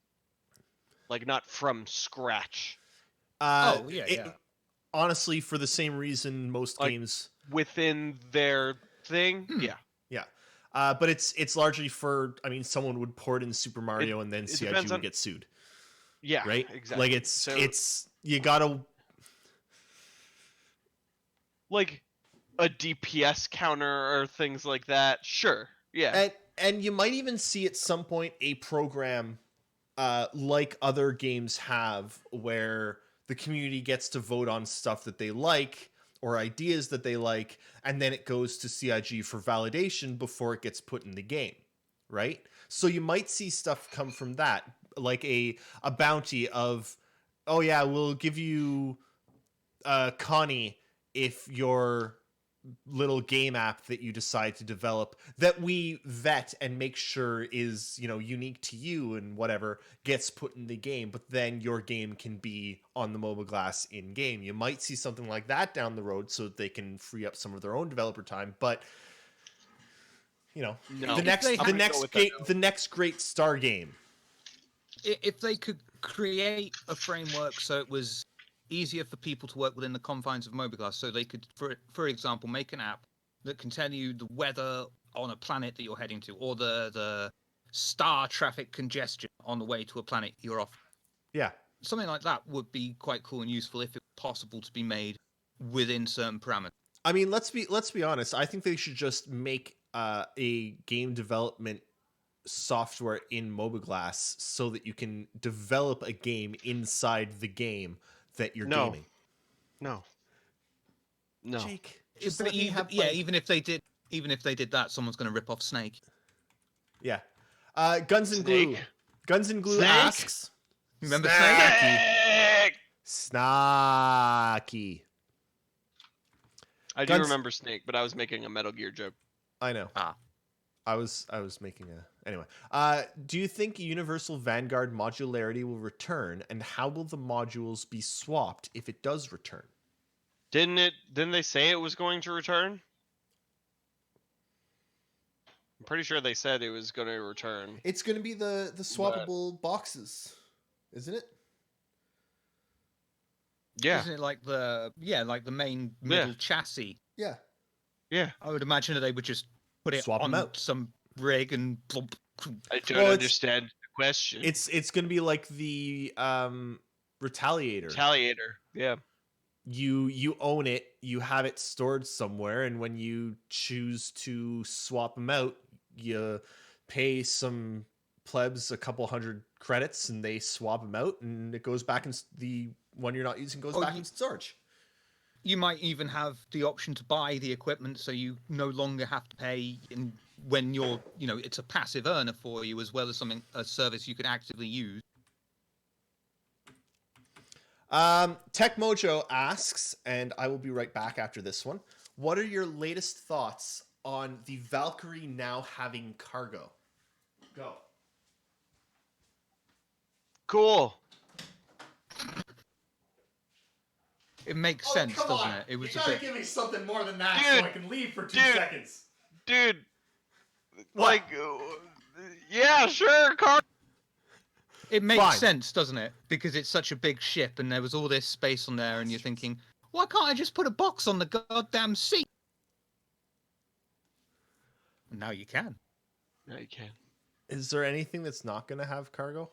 C: Like, not from scratch.
D: Yeah.
B: Honestly, for the same reason most
C: Like,
B: games...
C: Within their thing, yeah.
B: Yeah. But it's largely for, someone would port in Super Mario and then CIG
C: depends
B: would
C: on-
B: get sued.
C: Yeah,
B: Right?
C: exactly.
B: Like, you gotta...
C: Like, a DPS counter or things like that, sure, yeah.
B: And you might even see at some point a program like other games have, where the community gets to vote on stuff that they like or ideas that they like, and then it goes to CIG for validation before it gets put in the game, right? So you might see stuff come from that, like a bounty of, oh yeah, we'll give you Connie if your little game app that you decide to develop that we vet and make sure is, unique to you and whatever, gets put in the game, but then your game can be on the Mobiglass in game. You might see something like that down the road so that they can free up some of their own developer time, but No.
C: No.
B: The next
D: they had-
B: the next great star game.
D: If they could create a framework so it was easier for people to work within the confines of mobiGlas, so they could, for example, make an app that can tell you the weather on a planet that you're heading to, or the star traffic congestion on the way to a planet you're off.
B: Yeah.
D: Something like that would be quite cool and useful if it's possible to be made within certain parameters.
B: I mean, let's be honest. I think they should just make a game development software in mobiGlas so that you can develop a game inside the game that you're
C: No.
B: gaming.
C: No.
B: Jake, just let me
D: even,
B: have
D: yeah,
B: my-
D: even if they did that, someone's going to rip off Snake.
B: Yeah. Guns and Glue.
C: Snake?
B: Guns and Glue
C: Snake?
B: asks.
D: Remember
B: Snacky.
C: Snake!
B: Snacky.
C: I do
B: Guns-
C: remember Snake, but I was making a Metal Gear joke.
B: I know.
D: Ah.
B: I was making a anyway. Do you think Universal Vanguard modularity will return, and how will the modules be swapped if it does return?
C: Didn't they say it was going to return? I'm pretty sure they said it was going to return.
B: It's going to be the swappable boxes, isn't it?
C: Yeah.
D: Isn't it like the main middle chassis?
B: Yeah.
C: Yeah.
D: I would imagine that they would just put it
B: Swap 'em
D: on
B: out.
D: some rig and plump.
C: I don't
B: Well,
C: understand the question.
B: It's going to be like the Retaliator.
C: Retaliator. Yeah.
B: You own it, you have it stored somewhere, and when you choose to swap them out, you pay some plebs a couple hundred credits and they swap them out, and it goes back in the one you're not using goes back in storage.
D: You might even have the option to buy the equipment, so you no longer have to pay when you're, it's a passive earner for you as well as a service you could actively use.
B: Tech Mojo asks, and I will be right back after this one. What are your latest thoughts on the Valkyrie now having cargo? Go.
C: Cool.
D: It makes sense, doesn't it? It was
B: you
D: a
B: gotta
D: bit.
B: give me something more than that
C: Dude,
B: so I can leave for 2
C: dude.
B: seconds.
C: Dude.
B: What?
C: Like, yeah, sure, car.
D: It makes
B: Fine.
D: sense, doesn't it? Because it's such a big ship, and there was all this space on there, and you're thinking, why can't I just put a box on the goddamn seat? And now you can.
C: No, you can't.
B: Is there anything that's not going to have cargo?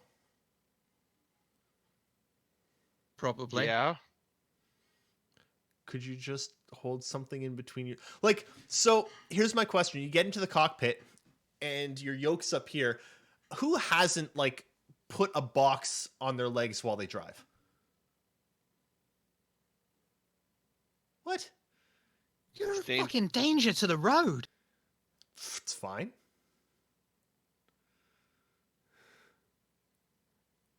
D: Probably.
C: Yeah.
B: Could you just hold something in between your... Like, so here's my question. You get into the cockpit and your yoke's up here. Who hasn't, like, put a box on their legs while they drive? What?
D: You're a
C: It's dangerous.
D: fucking danger to the road.
B: It's fine.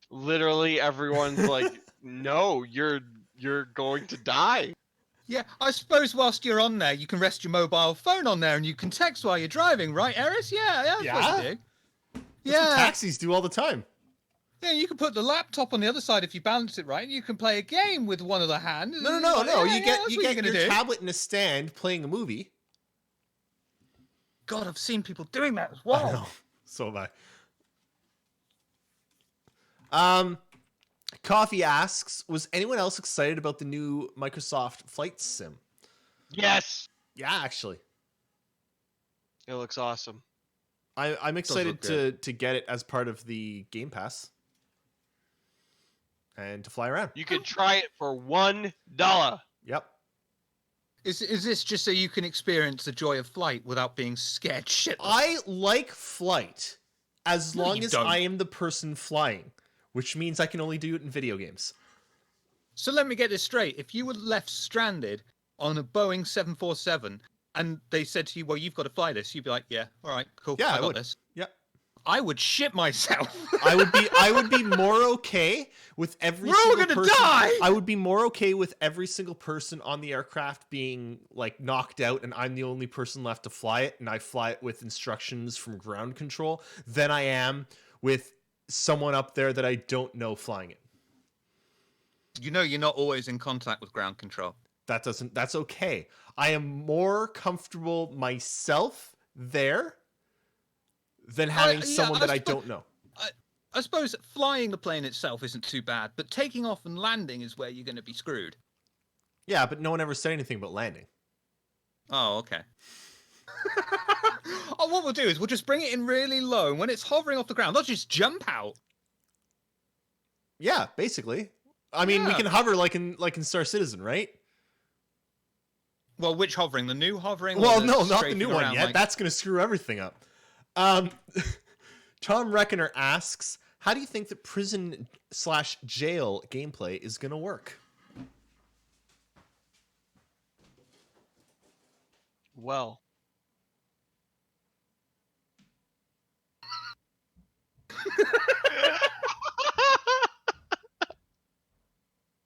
C: Literally everyone's like, no, you're going to die.
D: Yeah, I suppose whilst you're on there, you can rest your mobile phone on there and you can text while you're driving, right, Eris? Yeah, that's what
B: Yeah?
D: you do.
B: That's what
D: Yeah,
B: taxis do all the time.
D: yeah, you can put the laptop on the other side if you balance it right. You can play a game with one of the hands.
B: No.
D: Yeah,
B: You get
D: that's
B: you
D: what
B: get
D: you're
B: your
D: gonna do.
B: tablet in a stand playing a movie.
D: God, I've seen people doing that as
B: I
D: well.
B: know. So have I. Coffee asks, was anyone else excited about the new Microsoft Flight Sim?
C: Yes.
B: Yeah, actually.
C: It looks awesome.
B: I'm excited
D: look
B: to get it as part of the Game Pass. And to fly around.
C: You could try it for $1.
B: Yep.
D: Is this just so you can experience the joy of flight without being scared shitless?
B: I like flight as
D: No,
B: long
D: you
B: as
D: don't.
B: I am the person flying, which means I can only do it in video games.
D: So let me get this straight. If you were left stranded on a Boeing 747 and they said to you, well, you've got to fly this, you'd be like, yeah, all right, cool.
B: Yeah, I
D: got
B: would.
D: this.
B: Yep.
D: I would shit myself.
B: I would be more okay with every
D: We're all
B: single
D: gonna
B: person.
D: die!
B: I would be more okay with every single person on the aircraft being like knocked out and I'm the only person left to fly it and I fly it with instructions from ground control than I am with someone up there that I don't know flying it.
D: You know you're not always in contact with ground control.
B: That's okay. I am more comfortable myself there than having
D: yeah,
B: someone that I don't know.
D: I suppose flying the plane itself isn't too bad, but taking off and landing is where you're going to be screwed.
B: Yeah, but no one ever said anything about landing.
D: Oh, okay. Oh, what we'll do is we'll just bring it in really low, and when it's hovering off the ground, they'll just jump out.
B: Yeah, basically. I mean, we
D: Yeah.
B: can hover like in Star Citizen, right?
D: Well, which hovering? The new hovering?
B: Well,
D: or the
B: no, not the
D: strafing
B: new one
D: around,
B: yet.
D: like-
B: That's going to screw everything up. Tom Reckoner asks, how do you think that prison/jail gameplay is going to work?
C: Well,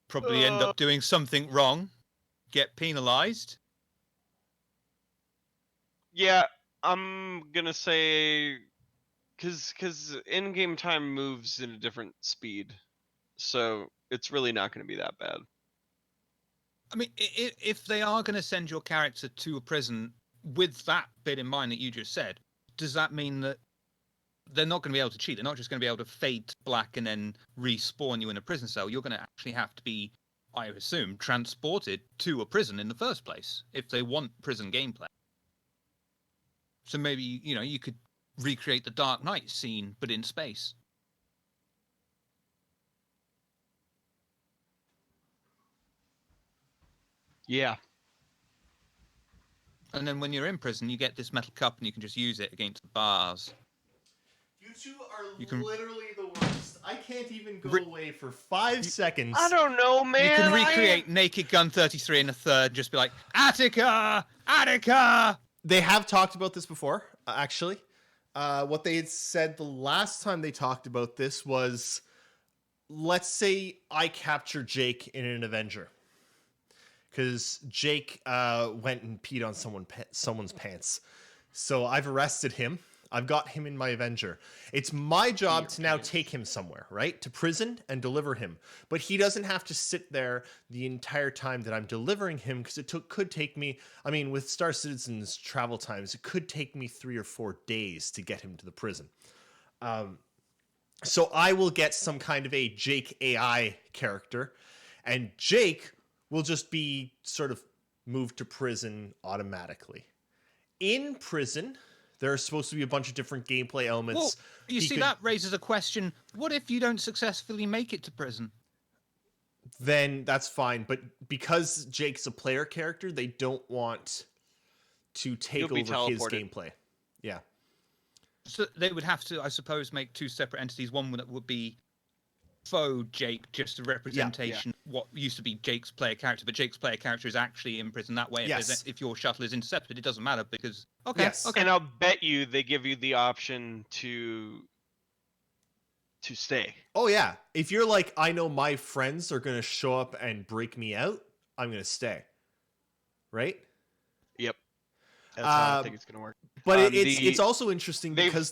D: Probably end up doing something wrong, get penalized.
C: yeah, I'm gonna say because in-game time moves in a different speed, so it's really not gonna be that bad.
D: I mean, if they are going to send your character to a prison with that bit in mind that you just said, does that mean that they're not going to be able to cheat? They're not just going to be able to fade to black and then respawn you in a prison cell. You're going to actually have to be, I assume, transported to a prison in the first place if they want prison gameplay. So maybe, you could recreate the Dark Knight scene, but in space.
C: Yeah.
D: And then when you're in prison, you get this metal cup and you can just use it against the bars.
B: You two are
D: can-
B: literally the worst. I can't even go away for 5 seconds.
C: I don't know, man.
D: You can recreate Naked Gun 33 in a third and just be like, Attica! Attica!
B: They have talked about this before, actually. What they had said the last time they talked about this was, let's say I capture Jake in an Avenger. Because Jake went and peed on someone's pants. So I've arrested him. I've got him in my Avenger. It's my job to now take him somewhere, right? To prison and deliver him. But he doesn't have to sit there the entire time that I'm delivering him, because it could take me, I mean, with Star Citizen's travel times, it could take me 3 or 4 days to get him to the prison. So I will get some kind of a Jake AI character, and Jake will just be sort of moved to prison automatically. In prison, there are supposed to be a bunch of different gameplay elements.
D: Well, you see, that raises a question. What if you don't successfully make it to prison?
B: Then that's fine. But because Jake's a player character, they don't want to take over his gameplay. Yeah.
D: So they would have to, I suppose, make 2 separate entities. One that would be faux Jake, just a representation what used to be Jake's player character, but Jake's player character is actually in prison that way.
B: Yes.
D: If your shuttle is intercepted, it doesn't matter because
B: Yes.
D: Okay.
C: And I'll bet you they give you the option to stay.
B: Oh yeah. If you're like, I know my friends are gonna show up and break me out, I'm gonna stay. Right?
C: Yep. That's how I think it's gonna work.
B: But it's also interesting because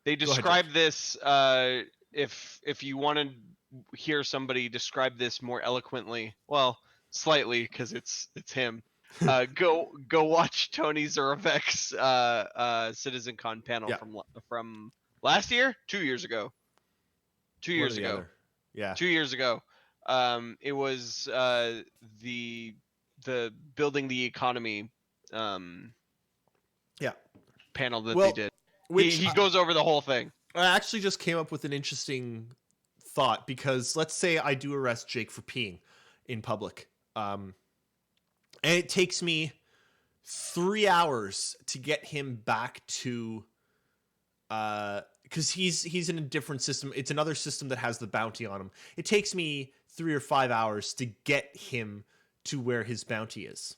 C: they describe this. If you want to hear somebody describe this more eloquently, well, slightly, because it's him. Go watch Tony Zurovec's CitizenCon panel from last year, 2 years ago. 2 years ago.
B: Yeah.
C: 2 years ago. It was the building the economy panel that they did. He goes over the whole thing.
B: I actually just came up with an interesting thought, because let's say I do arrest Jake for peeing in public. And it takes me 3 hours to get him back to, because he's in a different system. It's another system that has the bounty on him. It takes me 3 or 5 hours to get him to where his bounty is.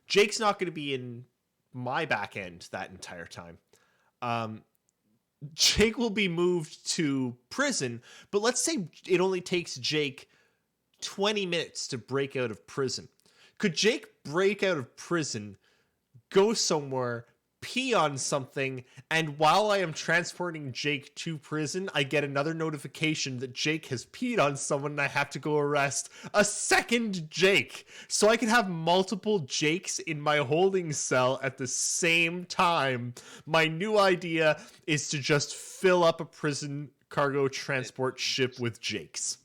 B: Jake's not going to be in my back end that entire time. Jake will be moved to prison, but let's say it only takes Jake 20 minutes to break out of prison. Could Jake break out of prison, go somewhere, pee on something, and while I am transporting Jake to prison, I get another notification that Jake has peed on someone and I have to go arrest a second Jake. So I can have multiple Jakes in my holding cell at the same time. My new idea is to just fill up a prison cargo transport ship with Jakes.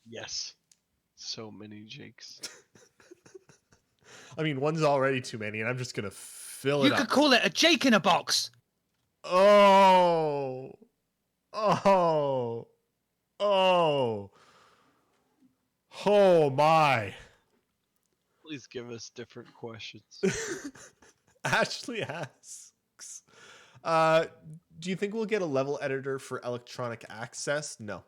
C: Yes. So many Jakes.
B: I mean, one's already too many, and I'm just gonna fill
D: You
B: it
D: could
B: up.
D: call it a Jake in a box.
B: Oh, my.
C: Please give us different questions.
B: Ashley asks, do you think we'll get a level editor for electronic access? No.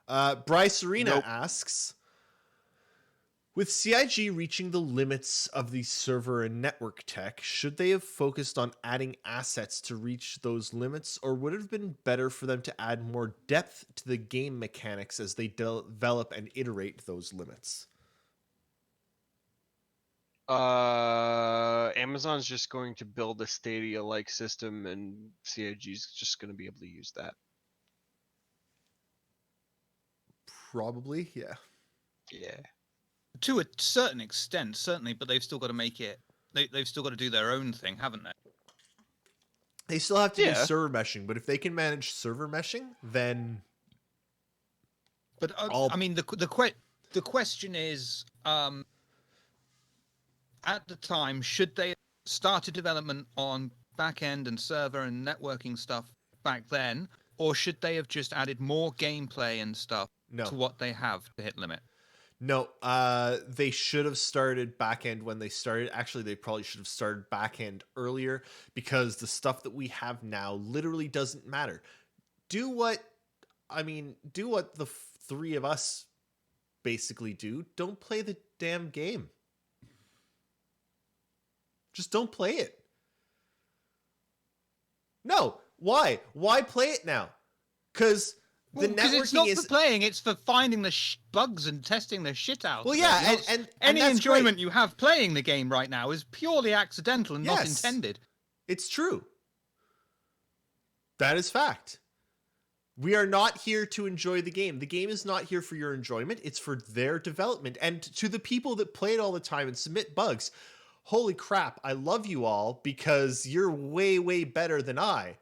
B: Bryce Arena asks, with CIG reaching the limits of the server and network tech, should they have focused on adding assets to reach those limits, or would it have been better for them to add more depth to the game mechanics as they develop and iterate those limits?
C: Amazon's just going to build a Stadia-like system, and CIG's just going to be able to use that.
B: Probably, yeah.
C: Yeah.
D: To a certain extent, certainly, but they've still got to make it. They've still got to do their own thing, haven't they?
B: They still have to do
C: Yeah.
B: server meshing, but if they can manage server meshing, then
D: But I mean, the question is, at the time, should they have started development on back end and server and networking stuff back then, or should they have just added more gameplay and stuff to what they have to hit limit?
B: No, they should have started backend when they started. Actually, they probably should have started backend earlier, because the stuff that we have now literally doesn't matter. Do what the three of us basically do. Don't play the damn game. Just don't play it. No, why? Why play it now? Because
D: because it's not for playing; it's for finding the bugs and testing the shit out.
B: Well,
D: of
B: yeah,
D: it.
B: and
D: any
B: that's
D: enjoyment
B: great.
D: you have playing the game right now is purely accidental and not intended.
B: It's true. That is fact. We are not here to enjoy the game. The game is not here for your enjoyment. It's for their development. And to the people that play it all the time and submit bugs, holy crap, I love you all because you're way, way better than I.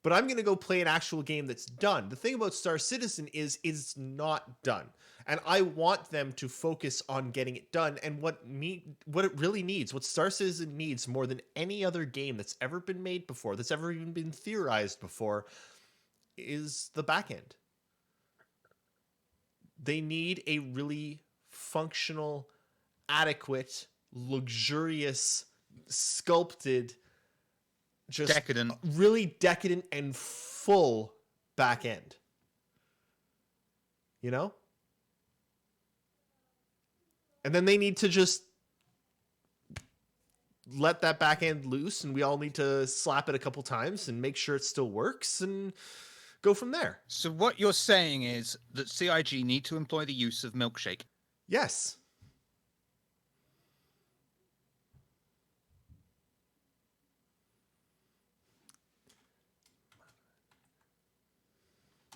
B: But I'm going to go play an actual game that's done. The thing about Star Citizen is it's not done. And I want them to focus on getting it done. And what it really needs, what Star Citizen needs more than any other game that's ever been made before, that's ever even been theorized before, is the back end. They need a really functional, adequate, luxurious, sculpted, just
D: decadent,
B: really decadent and full back end. You know? And then they need to just let that back end loose, and we all need to slap it a couple times and make sure it still works and go from there.
D: So what you're saying is that CIG need to employ the use of milkshake.
B: Yes.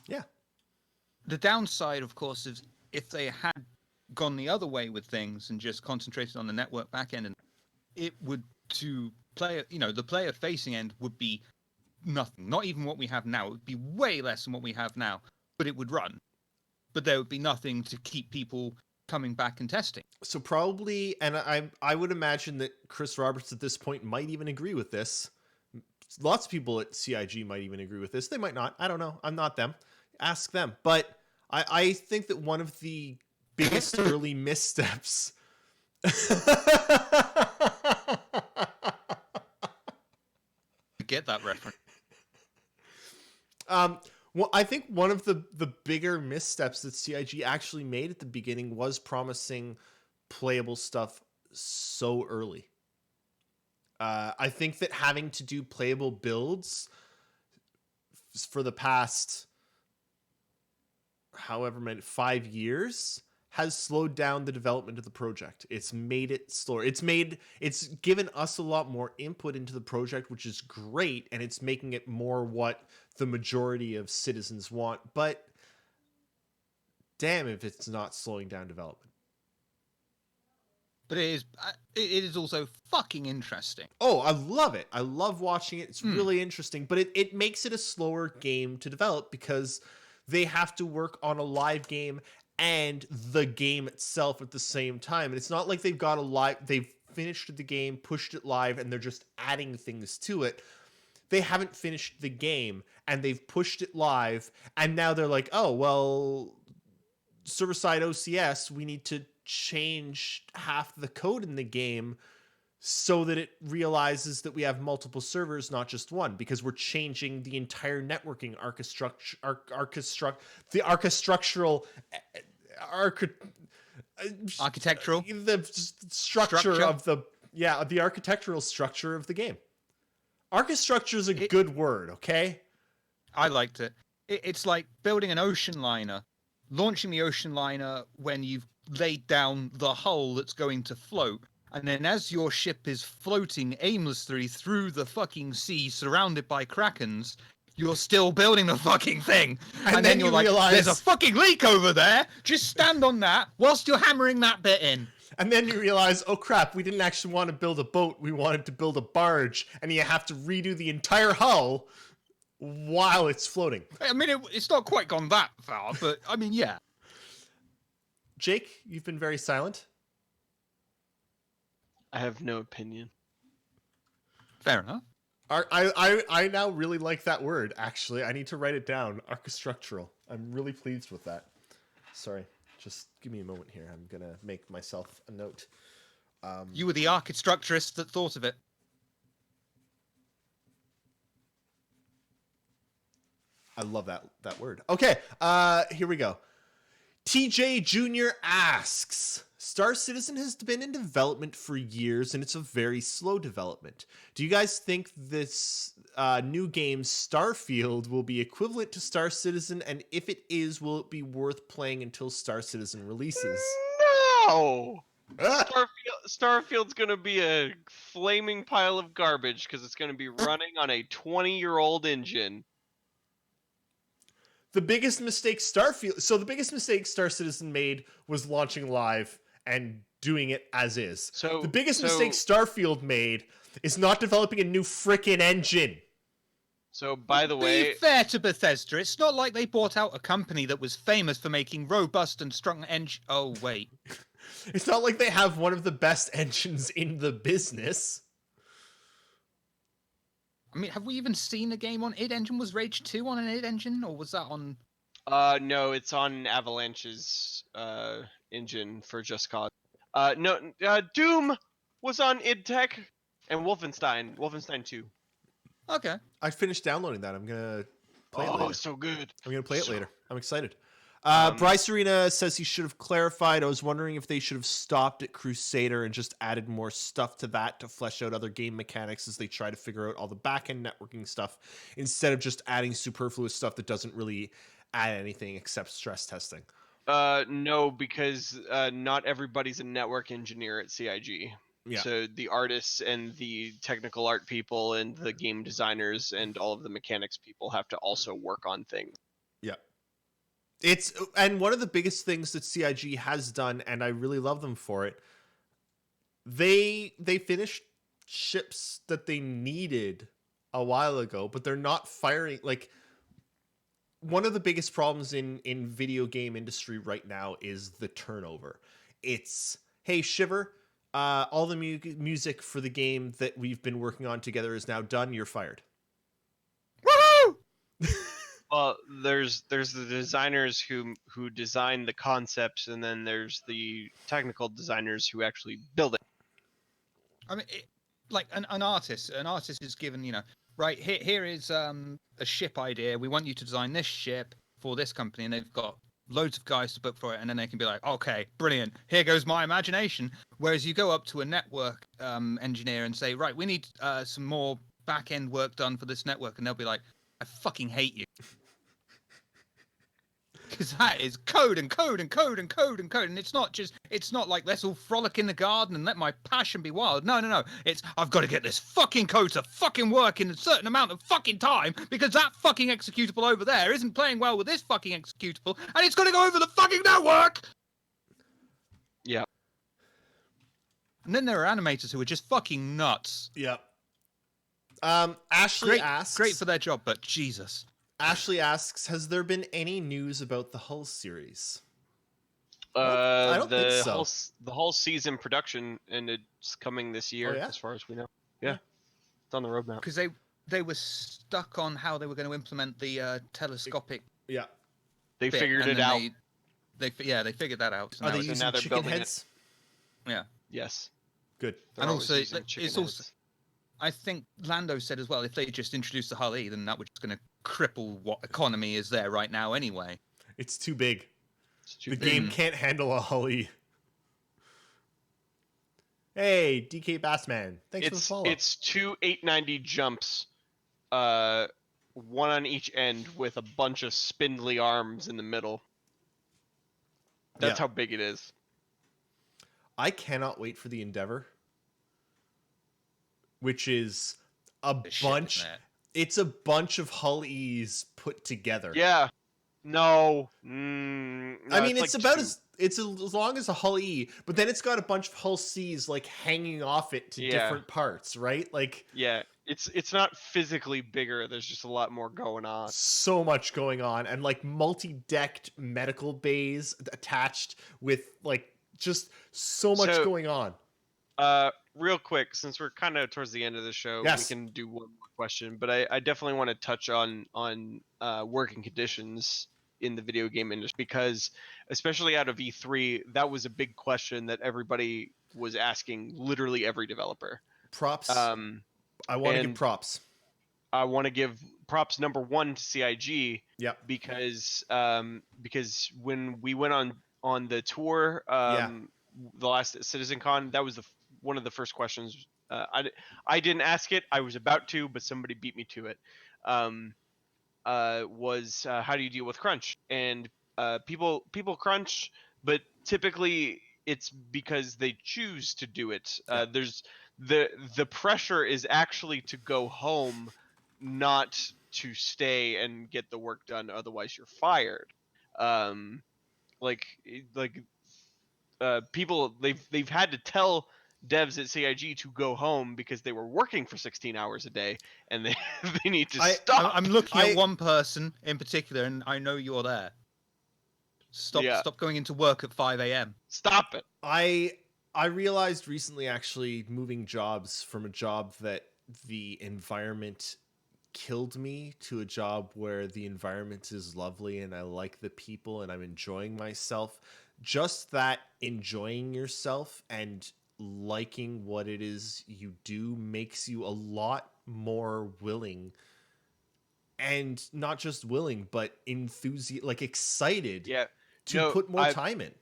B: Yeah.
D: The downside, of course, is if they had gone the other way with things and just concentrated on the network backend, and it would the player facing end would be nothing. Not even what we have now. It would be way less than what we have now, but it would run. But there would be nothing to keep people coming back and testing.
B: So probably, and I would imagine that Chris Roberts at this point might even agree with this. Lots of people at CIG might even agree with this. They might not. I don't know. I'm not them. Ask them. But I think that one of the biggest early missteps.
D: Get that reference.
B: Well, I think one of the bigger missteps that CIG actually made at the beginning was promising playable stuff so early. I think that having to do playable builds for the past however many 5 years has slowed down the development of the project. It's made it slower. It's given us a lot more input into the project, which is great, and it's making it more what the majority of citizens want. But damn if it's not slowing down development.
D: But it is also fucking interesting.
B: Oh, I love it. I love watching it. It's really interesting, but it makes it a slower game to develop because they have to work on a live game and the game itself at the same time. And it's not like they've finished the game, pushed it live, and they're just adding things to it. They haven't finished the game and they've pushed it live, and now they're like, oh, well, server-side OCS, we need to change half the code in the game so that it realizes that we have multiple servers, not just one, because we're changing the entire networking architectural the structure of the architectural structure of the game. Archistructure is a good word, okay?
D: I liked it. It's like building an ocean liner, launching the ocean liner when you've laid down the hull that's going to float. And then as your ship is floating aimlessly through the fucking sea surrounded by krakens, you're still building the fucking thing. And then you're like, there's a fucking leak over there. Just stand on that whilst you're hammering that bit in.
B: And then you realize, oh crap, we didn't actually want to build a boat. We wanted to build a barge. And you have to redo the entire hull while it's floating.
D: I mean, it's not quite gone that far, but I mean, yeah.
B: Jake, you've been very silent.
C: I have no opinion.
D: Fair enough.
B: I now really like that word, actually. I need to write it down. Archistructural. I'm really pleased with that. Sorry. Just give me a moment here. I'm going to make myself a note.
D: You were the archistructurist that thought of it.
B: I love that word. Okay, here we go. TJ Jr. asks, Star Citizen has been in development for years, and it's a very slow development. Do you guys think this new game, Starfield, will be equivalent to Star Citizen? And if it is, will it be worth playing until Star Citizen releases?
C: No! Starfield's going to be a flaming pile of garbage because it's going to be running on a 20-year-old engine.
B: The biggest mistake Star Citizen made was launching live and doing it as is. So the biggest mistake Starfield made is not developing a new frickin' engine.
C: So, by the way,
D: be fair to Bethesda, it's not like they bought out a company that was famous for making robust and strong engine. Oh wait,
B: it's not like they have one of the best engines in the business.
D: I mean, have we even seen a game on id Engine? Was Rage 2 on an id Engine, or was that on...
C: No, it's on Avalanche's engine for Just Cause. Doom was on id Tech, and Wolfenstein 2.
D: Okay.
B: I finished downloading that. I'm going to play it later.
C: Oh, so good.
B: I'm going to play it later. I'm excited. Bryce Arena says he should have clarified. I was wondering if they should have stopped at Crusader and just added more stuff to that to flesh out other game mechanics as they try to figure out all the back-end networking stuff instead of just adding superfluous stuff that doesn't really add anything except stress testing.
C: No, because not everybody's a network engineer at CIG.
B: Yeah.
C: So the artists and the technical art people and the game designers and all of the mechanics people have to also work on things.
B: Yeah. And one of the biggest things that CIG has done, and I really love them for it, they finished ships that they needed a while ago, but they're not firing. Like, one of the biggest problems in video game industry right now is the turnover. It's, hey, Shiver, all the music for the game that we've been working on together is now done. You're fired.
D: Woohoo!
C: Well, there's the designers who design the concepts, and then there's the technical designers who actually build it.
D: I mean, like an artist is given, right, here is a ship idea. We want you to design this ship for this company, and they've got loads of guys to book for it, and then they can be like, okay, brilliant, here goes my imagination. Whereas you go up to a network engineer and say, right, we need some more back-end work done for this network, and they'll be like, I fucking hate you. because that is code and code and code and code and code, and it's not like let's all frolic in the garden and let my passion be wild. No. It's I've got to get this fucking code to fucking work in a certain amount of fucking time because that fucking executable over there isn't playing well with this fucking executable, and it's got to go over the fucking network.
C: Yeah.
D: And then there are animators who are just fucking nuts.
B: Yep. Ashley asks,
D: great for their job, but Jesus.
B: Ashley asks, has there been any news about the Hull series?
C: I
B: don't think so.
C: The whole season production, and it's coming this year,
B: yeah?
C: as far as we know. Yeah, it's on the roadmap.
D: Because they were stuck on how they were going to implement the telescopic.
B: Yeah.
C: They
D: bit,
C: figured
D: and
C: it
D: then
C: out.
D: They figured that out. So
B: Are
D: now
B: they
D: it's-
B: using
C: now they're
B: chicken
C: building it.
B: heads?
D: Yeah.
C: Yes.
B: Good.
C: They're
D: And
C: always
D: also,
C: using
D: it's
C: chicken
D: also-
C: heads.
D: I think Lando said as well, if they just introduce the Hull E, then that was just going to cripple what economy is there right now anyway.
B: It's too big.
C: It's too
B: The
C: big.
B: game can't handle a Hull E. Hey, DK Bassman. Thanks for the follow.
C: It's two 890 jumps, one on each end with a bunch of spindly arms in the middle. That's
B: Yeah.
C: how big it is.
B: I cannot wait for the Endeavor, which is a
D: There's shit in
B: bunch.
D: there.
B: It's a bunch of Hull E's put together.
C: Yeah. No.
B: I mean, it's
C: like
B: about
C: two.
B: as long as a Hull E, but then it's got a bunch of Hull C's like hanging off it to
C: Yeah.
B: different parts, right? Like
C: Yeah, it's not physically bigger. There's just a lot more going on.
B: so much going on, and like multi-decked medical bays attached with like just so much
C: So-
B: going on.
C: Real quick, since we're kind of towards the end of the show,
B: Yes.
C: we can do one more question. But I definitely want to touch on working conditions in the video game industry, because especially out of E3, that was a big question that everybody was asking. Literally every developer.
B: Props.
C: I
B: I want to give
C: and-
B: props.
C: want to give props number one to CIG.
B: Yep.
C: Because when we went on the tour, the last CitizenCon, that was one of the first questions. I didn't ask it. I was about to, but somebody beat me to it. Was how do you deal with crunch? And people crunch, but typically it's because they choose to do it. There's the pressure is actually to go home, not to stay and get the work done. Otherwise, you're fired. People they've had to tell devs at CIG to go home because they were working for 16 hours a day, and they they need to stop.
D: I'm looking at one person in particular, and I know you're there. Stop going into work at 5 a.m.
C: Stop it.
B: I realized recently, actually, moving jobs from a job that the environment killed me to a job where the environment is lovely and I like the people and I'm enjoying myself. Just that enjoying yourself and liking what it is you do makes you a lot more willing, and not just willing, but excited
C: Yeah.
B: to put more time in.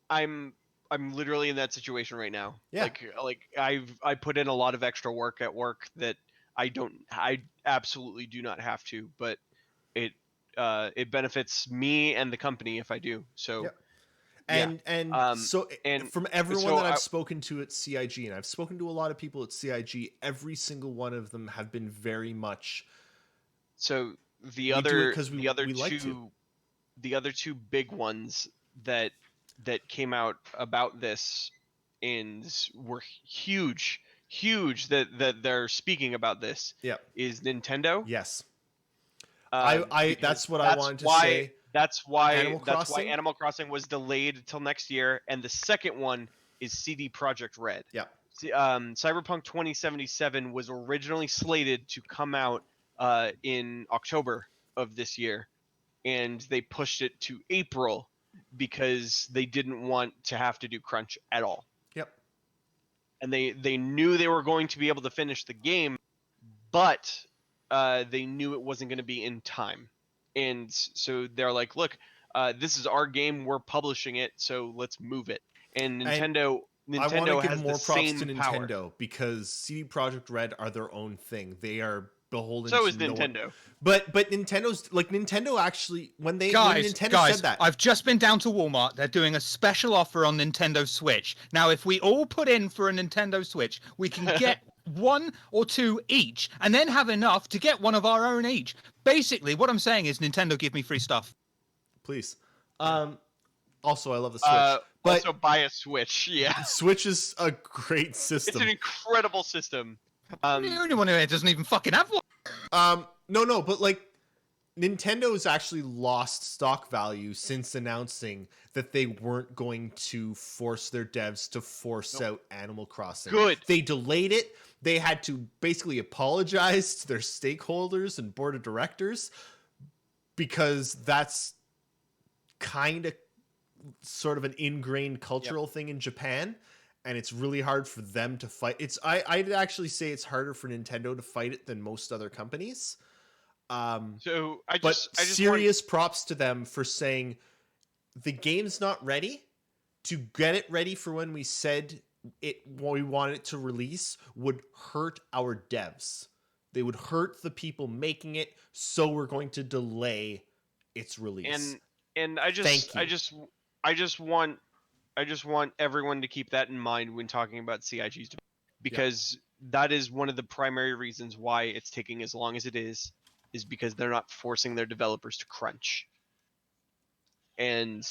C: I'm literally in that situation right now.
B: Yeah.
C: Like I put in a lot of extra work at work that I absolutely do not have to, but it benefits me and the company if I do. So
B: Yep.
C: and
B: from everyone
C: so
B: that I've spoken to at CIG, and I've spoken to a lot of people at CIG, every single one of them have been very much.
C: So
B: We
C: the
B: do it
C: other
B: 'cause we like to.
C: the other two big ones that came out about this and were huge that they're speaking about this
B: Yep.
C: is Nintendo.
B: Yes.
C: Because
B: that's what I wanted to say.
C: That's why
B: Animal Crossing?
C: Animal Crossing was delayed until next year, and the second one is CD Projekt Red.
B: Yeah.
C: Cyberpunk 2077 was originally slated to come out in October of this year, and they pushed it to April because they didn't want to have to do crunch at all.
B: Yep.
C: And they knew they were going to be able to finish the game, but they knew it wasn't going to be in time. And so they're like, look, this is our game. We're publishing it, so let's move it. And Nintendo
B: I want to give
C: has
B: more
C: the
B: props
C: same
B: to
C: power.
B: Nintendo because CD Projekt Red are their own thing. They are beholden.
C: So
B: to
C: is
B: no one.
C: Nintendo.
B: But Nintendo actually when Nintendo
D: Guys,
B: said that,
D: I've just been down to Walmart. They're doing a special offer on Nintendo Switch. Now, if we all put in for a Nintendo Switch, we can get 1 or 2 each, and then have enough to get one of our own each. Basically, what I'm saying is, Nintendo, give me free stuff.
B: please. Also, I love the Switch, but
C: Also buy a Switch. Yeah,
B: Switch is a great
C: it's
B: system.
C: an incredible system.
D: I'm the only one who doesn't even fucking have one.
B: No, but like Nintendo's actually lost stock value since announcing that they weren't going to force their devs to force out Animal Crossing.
C: Good.
B: They delayed it. They had to basically apologize to their stakeholders and board of directors because that's kind of sort of an ingrained cultural thing in Japan. And it's really hard for them to fight. I'd actually say it's harder for Nintendo to fight it than most other companies.
C: So I
B: But
C: just
B: serious props to them for saying the game's not ready. To get it ready for when we said we wanted it to release would hurt our devs. They would hurt the people making it, so we're going to delay its release.
C: And I just want everyone to keep that in mind when talking about CIG's development, because that is one of the primary reasons why it's taking as long as it is because they're not forcing their developers to crunch. And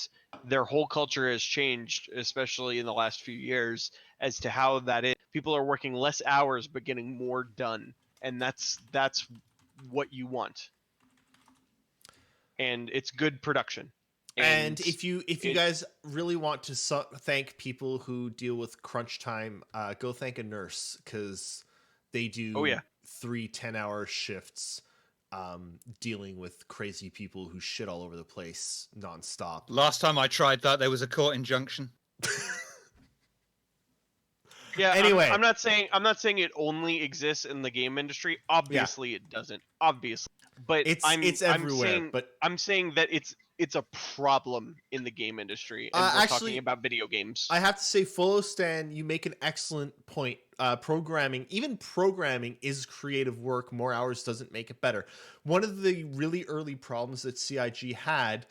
C: their whole culture has changed, especially in the last few years, as to how that is. People are working less hours but getting more done, and that's what you want. And it's good production.
B: And if you guys really want to thank people who deal with crunch time, go thank a nurse, because they do 3 10-hour shifts dealing with crazy people who shit all over the place nonstop.
D: Last time I tried that, there was a court injunction.
C: Yeah.
B: Anyway,
C: I'm not saying it only exists in the game industry. Obviously, it doesn't. Obviously, but
B: it's everywhere.
C: I'm saying that it's a problem in the game industry, and we're talking about video games.
B: I have to say, Stan, you make an excellent point. Programming is creative work. More hours doesn't make it better. One of the really early problems that CIG had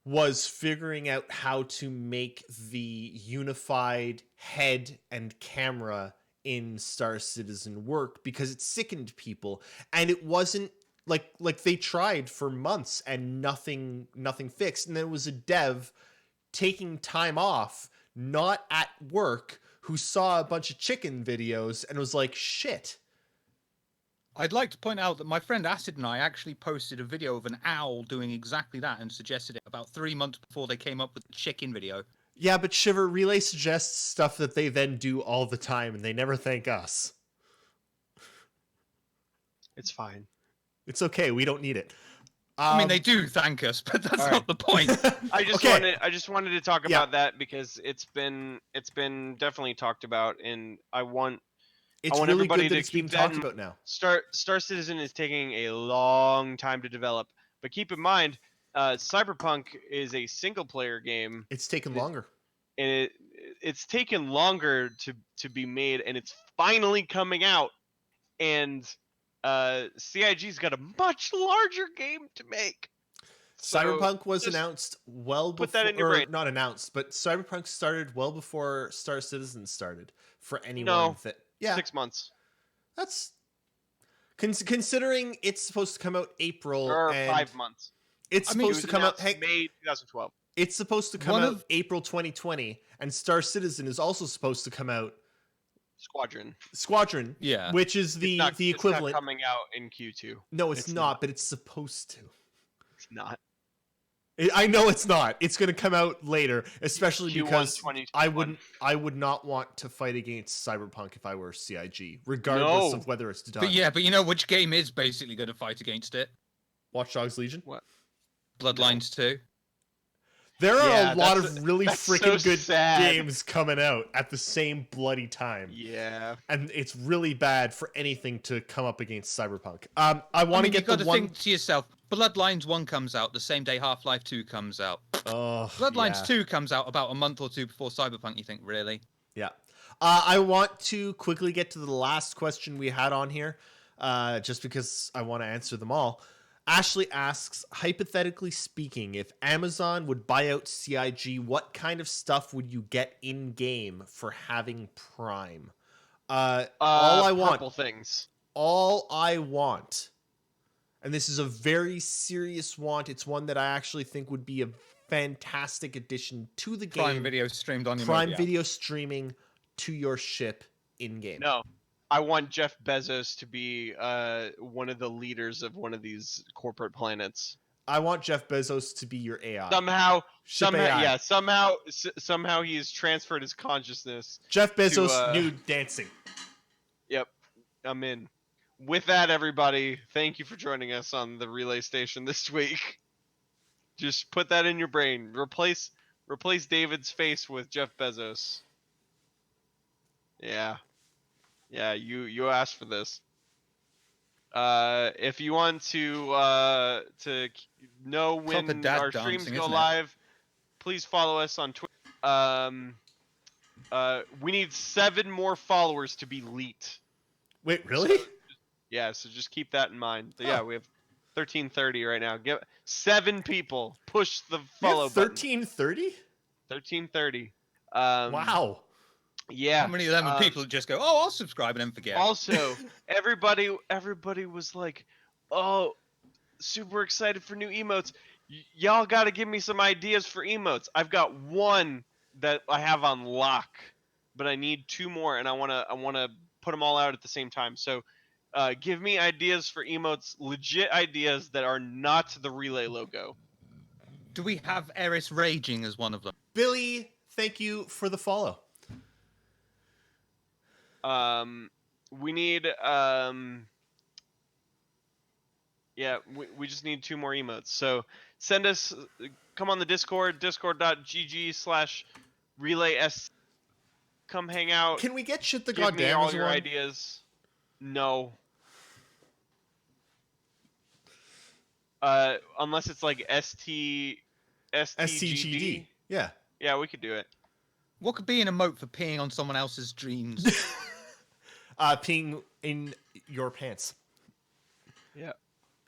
B: was figuring out how to make the unified head and camera in Star Citizen work, because it sickened people, and it wasn't like they tried for months and nothing fixed. And there was a dev taking time off, not at work, who saw a bunch of chicken videos and was like, shit.
D: I'd like to point out that my friend Acid and I actually posted a video of an owl doing exactly that and suggested it about 3 months before they came up with the chicken video.
B: Yeah, but Shiver, Relay suggests stuff that they then do all the time, and they never thank us.
C: It's fine.
B: It's okay. We don't need it.
D: I mean, they do thank us, but that's not the point.
C: I just wanted to talk about that because it's been definitely talked about, and I want
B: really
C: everybody
B: good that
C: to
B: it's being
C: keep
B: talked about now.
C: Star Citizen is taking a long time to develop, but keep in mind, Cyberpunk is a single player game.
B: It's taken longer.
C: And it's taken longer to be made, and it's finally coming out. And CIG's got a much larger game to make.
B: Cyberpunk was announced well before,
C: put that in your brain.
B: Not announced, but Cyberpunk started well before Star Citizen started. For anyone that
C: 6 months.
B: That's considering it's supposed to come out April
C: or
B: and
C: 5 months.
B: It's supposed to come out
C: May 2012.
B: It's supposed to come out April 2020, and Star Citizen is also supposed to come out Squadron,
D: yeah,
B: which is the equivalent.
C: It's not coming out in Q2.
B: No, it's not, but it's supposed to.
C: It's not.
B: I know it's not. It's going to come out later, especially
C: Q1
B: because
C: 2021.
B: I would not want to fight against Cyberpunk if I were CIG, regardless of whether it's done.
D: But you know which game is basically going to fight against it?
B: Watch Dogs Legion.
C: What?
D: Bloodlines 2.
B: There are a lot of really freaking good
C: sad
B: games coming out at the same bloody time.
C: Yeah.
B: And it's really bad for anything to come up against Cyberpunk. I want to get
D: you've got to think to yourself, Bloodlines 1 comes out the same day Half-Life 2 comes out. Bloodlines 2 comes out about a month or two before Cyberpunk, you think, really?
B: Yeah. I want to quickly get to the last question we had on here. just because I want to answer them all. Ashley asks, hypothetically speaking, if Amazon would buy out CIG, what kind of stuff would you get in game for having Prime? All I want,
C: purple things.
B: all I want, and this is a very serious want. It's one that I actually think would be a fantastic addition to the game.
D: Prime Video streamed on your
B: Prime
D: mobile.
B: Video streaming to your ship in game.
C: No, I want Jeff Bezos to be one of the leaders of one of these corporate planets.
B: I want Jeff Bezos to be your AI.
C: Somehow,
B: AI.
C: somehow he's transferred his consciousness.
B: Jeff Bezos nude dancing.
C: Yep, I'm in. With that, everybody, thank you for joining us on the Relay Station this week. Just put that in your brain. Replace David's face with Jeff Bezos. Yeah, you asked for this. If you want to know when our streams go live, please follow us on Twitter. We need 7 more followers to be elite.
B: Wait, really?
C: So just keep that in mind. Yeah, we have 1330 right now. Get 7 people. Push the follow button.
B: 1330?
C: 1330.
B: Wow.
C: Yeah.
D: How many of them people just go, oh, I'll subscribe and then forget?
C: Also, everybody was like, oh, super excited for new emotes. Y'all got to give me some ideas for emotes. I've got one that I have on lock, but I need 2 more, and I wanna put them all out at the same time. So, give me ideas for emotes, legit ideas that are not the Relay logo.
D: Do we have Eris Raging as one of them?
B: Billy, thank you for the follow.
C: We need we just need 2 more emotes. So send us, come on the Discord, discord.gg/relays. Come hang out.
B: Can we get shit the
C: Give
B: goddamn
C: me all
B: as
C: your
B: one?
C: ideas. No. Unless it's like STGD.
B: Yeah.
C: Yeah, we could do it.
D: What could be an emote for peeing on someone else's dreams?
B: Peeing in your pants.
C: Yeah.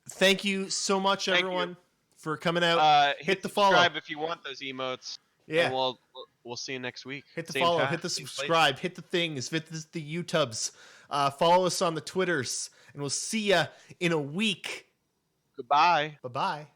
B: Thank you so much, everyone, for coming out. Hit the
C: subscribe
B: follow
C: if you want those emotes.
B: Yeah.
C: And we'll see you next week.
B: Hit the
C: Same
B: follow.
C: time,
B: Hit the
C: same place.
B: subscribe. Hit the things. Hit the YouTubes. Follow us on the Twitters, and we'll see ya in a week.
C: Goodbye.
B: Bye bye.